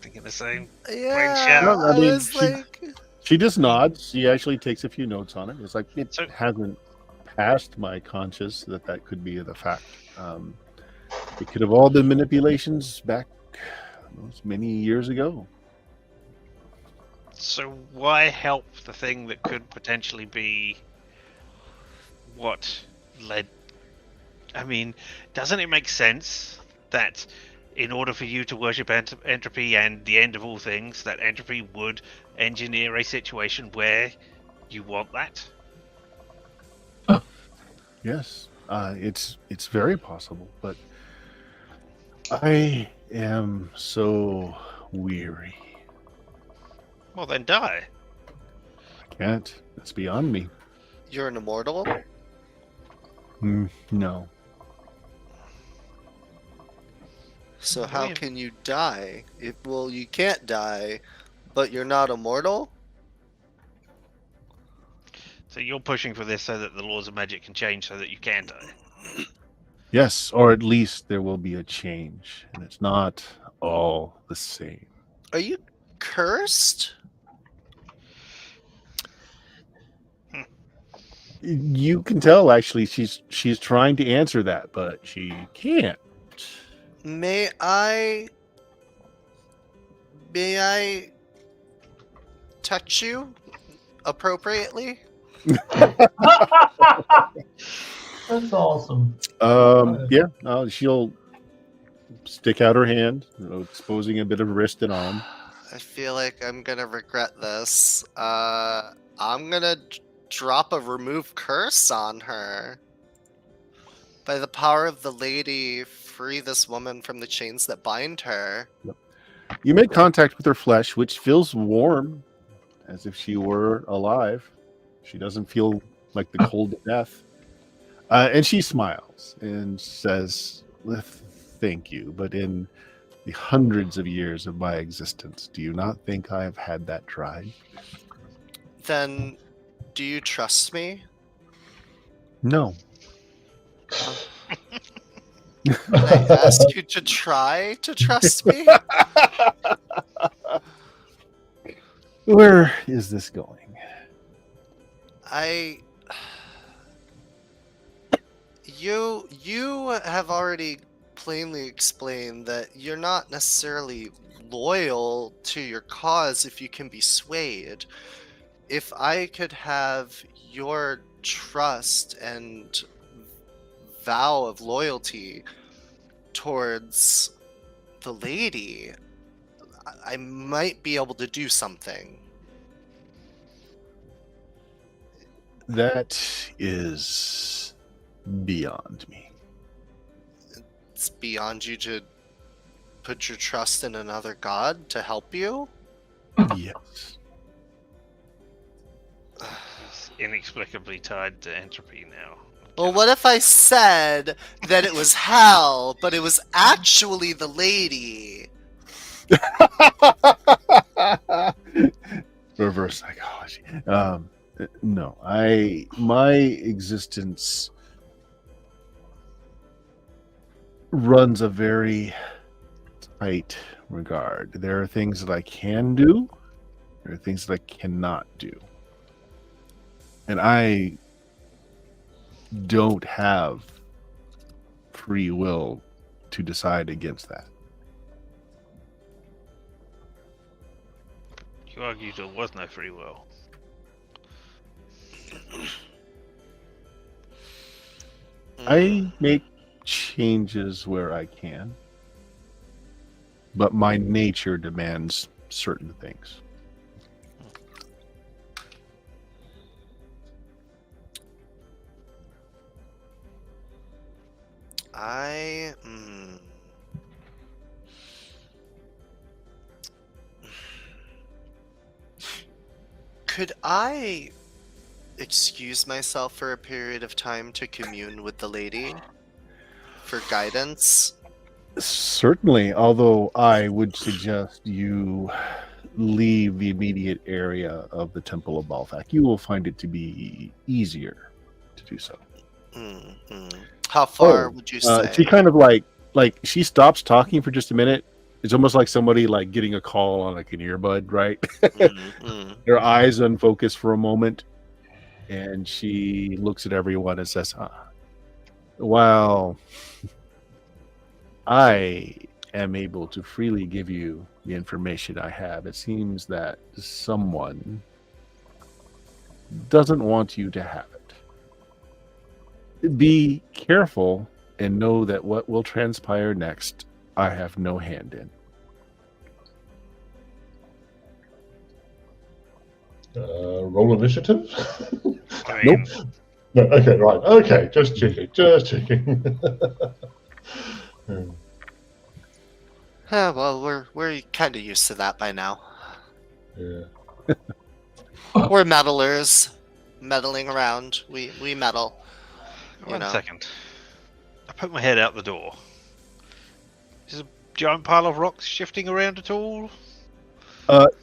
thinking the same. Yeah, No, I mean, was like, She just nods. She actually takes a few notes on it. It's like it So- hasn't passed my conscious that could be the fact. It could have all been manipulations back those many years ago. So why help the thing that could potentially be what led? I mean, doesn't it make sense that in order for you to worship entropy and the end of all things, that entropy would engineer a situation where you want that? Yes, it's very possible, but I am so weary. Well, then die. I can't. It's beyond me. You're an immortal? No. So how can you die? Well, you can't die, but you're not immortal? So you're pushing for this so that the laws of magic can change so that you can die. Yes, or at least there will be a change, and it's not all the same. Are you cursed? You can tell, actually, she's trying to answer that, but she can't. May I touch you appropriately? That's awesome. Yeah, she'll stick out her hand, exposing a bit of wrist and arm. I feel like I'm gonna regret this. I'm gonna drop a remove curse on her. By the power of the lady, free this woman from the chains that bind her. You make contact with her flesh, which feels warm, as if she were alive. She doesn't feel like the cold of death. And she smiles and says, "Thank you, but in the hundreds of years of my existence, do you not think I have had that tried?" Then, do you trust me? No. Can I ask you to try to trust me? Where is this going? You have already plainly explained that you're not necessarily loyal to your cause if you can be swayed. If I could have your trust and vow of loyalty towards the lady, I might be able to do something. That is beyond me. It's beyond you to put your trust in another god to help you? Yes. He's inexplicably tied to entropy now. Well, what if I said that it was hell, but it was actually the lady? Reverse psychology. No, my existence runs a very tight regard. There are things that I can do, there are things that I cannot do. And I don't have free will to decide against that. You argued there was no free will. I make changes where I can, but my nature demands certain things. Could I excuse myself for a period of time to commune with the lady for guidance? Certainly, although I would suggest you leave the immediate area of the Temple of Balthak. You will find it to be easier to do so. How far would you say? She kind of like she stops talking for just a minute. It's almost like somebody like getting a call on like an earbud, right? Their eyes unfocus for a moment, and she looks at everyone and says, "Well, I am able to freely give you the information I have, it seems that someone doesn't want you to have it. Be careful and know that what will transpire next, I have no hand in. Roll initiative? I mean, No, okay, right. Okay, just checking. Just checking. Well, we're kind of used to that by now. Yeah. We're meddlers, meddling around. We meddle. You one know. second. I put my head out the door. Is a giant pile of rocks shifting around at all?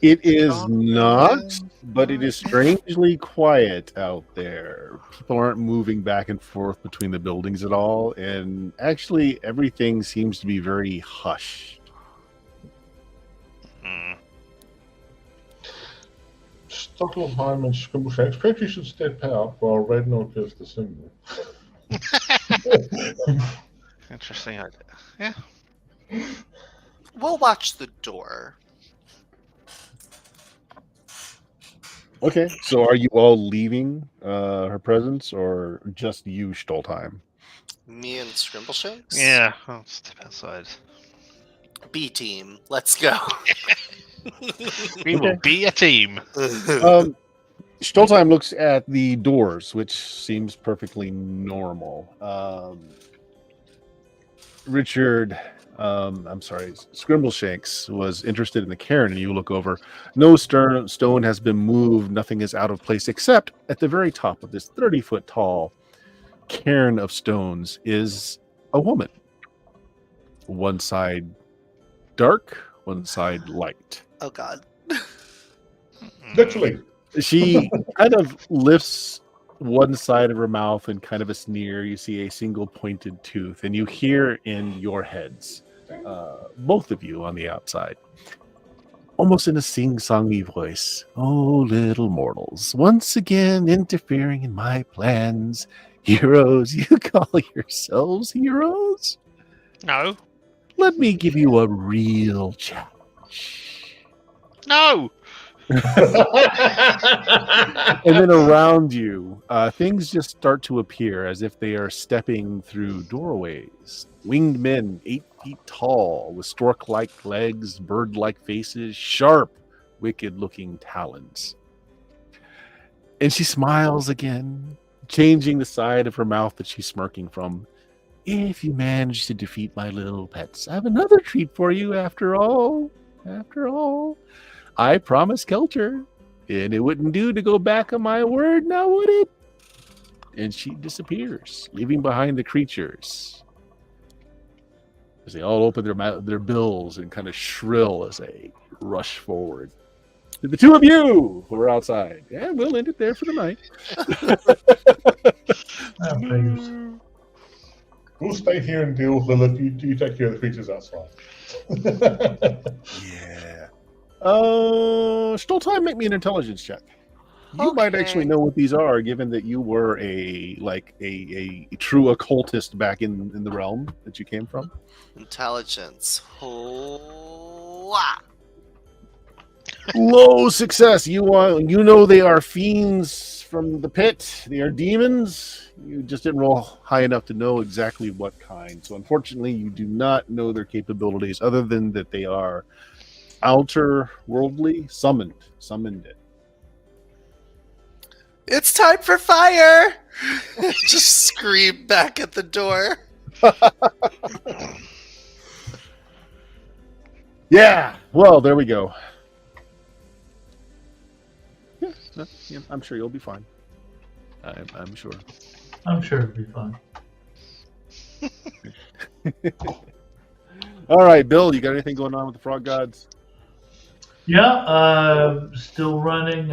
It is Can't not, find- but it is strangely quiet out there. People aren't moving back and forth between the buildings at all, and actually everything seems to be very hushed. Hmm. Stockholm and Scrimbleshanks, perhaps you should step out while Rednor gives the signal. Interesting idea. Yeah. We'll watch the door. Okay, so are you all leaving her presence, or just you, Stoltheim? Me and Scrimbleshanks? Yeah, I'll step outside. B team. Let's go. We will be a team. Stoltheim looks at the doors, which seems perfectly normal. Richard, I'm sorry, Scrimbleshanks was interested in the cairn, and you look over. No stone has been moved. Nothing is out of place, except at the very top of this 30-foot tall cairn of stones is a woman. One side dark, one side light. Oh God. Literally. She kind of lifts one side of her mouth and kind of a sneer. You see a single pointed tooth, and you hear in your heads, both of you on the outside, almost in a sing-songy voice, "Oh, little mortals, once again interfering in my plans. Heroes, you call yourselves heroes? No. Let me give you a real challenge." No. And then around you, things just start to appear as if they are stepping through doorways. Winged men, 8 feet tall, with stork-like legs, bird-like faces, sharp, wicked-looking talons. And she smiles again, changing the side of her mouth that she's smirking from. "If you manage to defeat my little pets, I have another treat for you after all. I promised Kelter, and it wouldn't do to go back on my word, now would it?" And she disappears, leaving behind the creatures as they all open their bills and kind of shrill as they rush forward. The two of you who are outside, and we'll end it there for the night. That figures. We'll stay here and deal with Lilith. You take care of the creatures outside. Yeah. Stoltheim, make me an intelligence check. You might actually know what these are, given that you were a true occultist back in the realm that you came from. Intelligence. Low success. You know they are fiends from the pit. They are demons. You just didn't roll high enough to know exactly what kind. So unfortunately, you do not know their capabilities, other than that they are outer worldly, summoned it. It's time for fire! Just scream back at the door. Yeah. Well, there we go. Yeah, I'm sure you'll be fine. I'm sure. I'm sure it'll be fine. All right, Bill, you got anything going on with the frog gods? Yeah, still running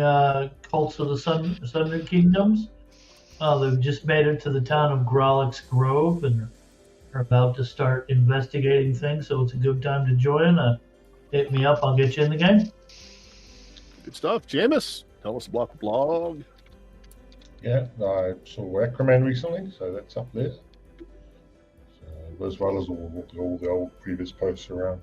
Cults of the Thunder Kingdoms. They've just made it to the town of Grolix Grove and are about to start investigating things, so it's a good time to join. Hit me up, I'll get you in the game. Good stuff. Jameis, tell us about the blog. Yeah, I saw Acroman recently, so that's up there. So, as well as all the old previous posts around.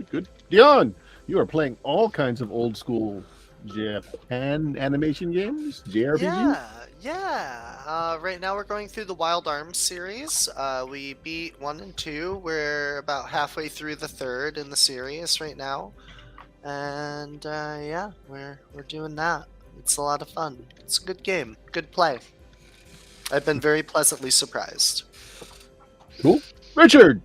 Good. Dion, you are playing all kinds of old school Japan animation games, JRPG. Yeah. Right now we're going through the Wild Arms series. We beat 1 and 2. We're about halfway through the 3rd in the series right now, and yeah, we're doing that. It's a lot of fun. It's a good game. Good play. I've been very pleasantly surprised. Cool. Richard.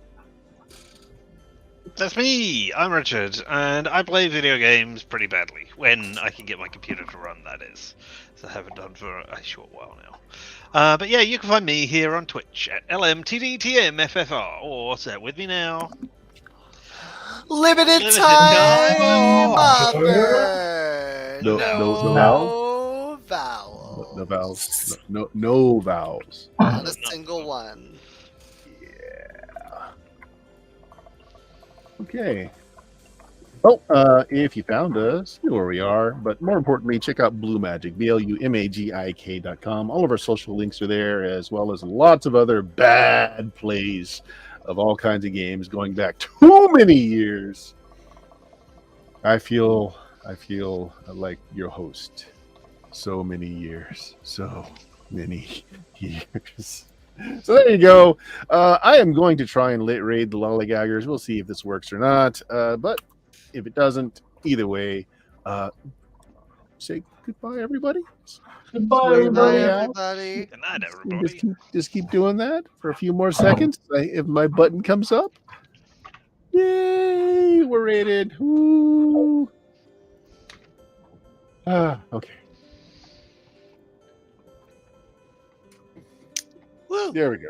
That's me. I'm Richard, and I play video games pretty badly when I can get my computer to run. That is, so I haven't done for a short while now. But yeah, you can find me here on Twitch at LMTDTMFFR, or say it with me now. Limited Limited time time offer. No No vowels. vowels. No vowels. No vowels. Not a single one. Okay. Well, if you found us, you know where we are. But more importantly, check out Blue Magic, BLUMAGIK.com. All of our social links are there, as well as lots of other bad plays of all kinds of games going back too many years. I feel like your host. So many years. So many years. So there you go. I am going to try and raid the lollygaggers. We'll see if this works or not. But if it doesn't, either way, say goodbye, everybody. Goodbye, Bye, everybody. Everybody. Good night, everybody. Just keep doing that for a few more seconds. If my button comes up, yay, we're rated. Woo. Okay. Woo. There we go.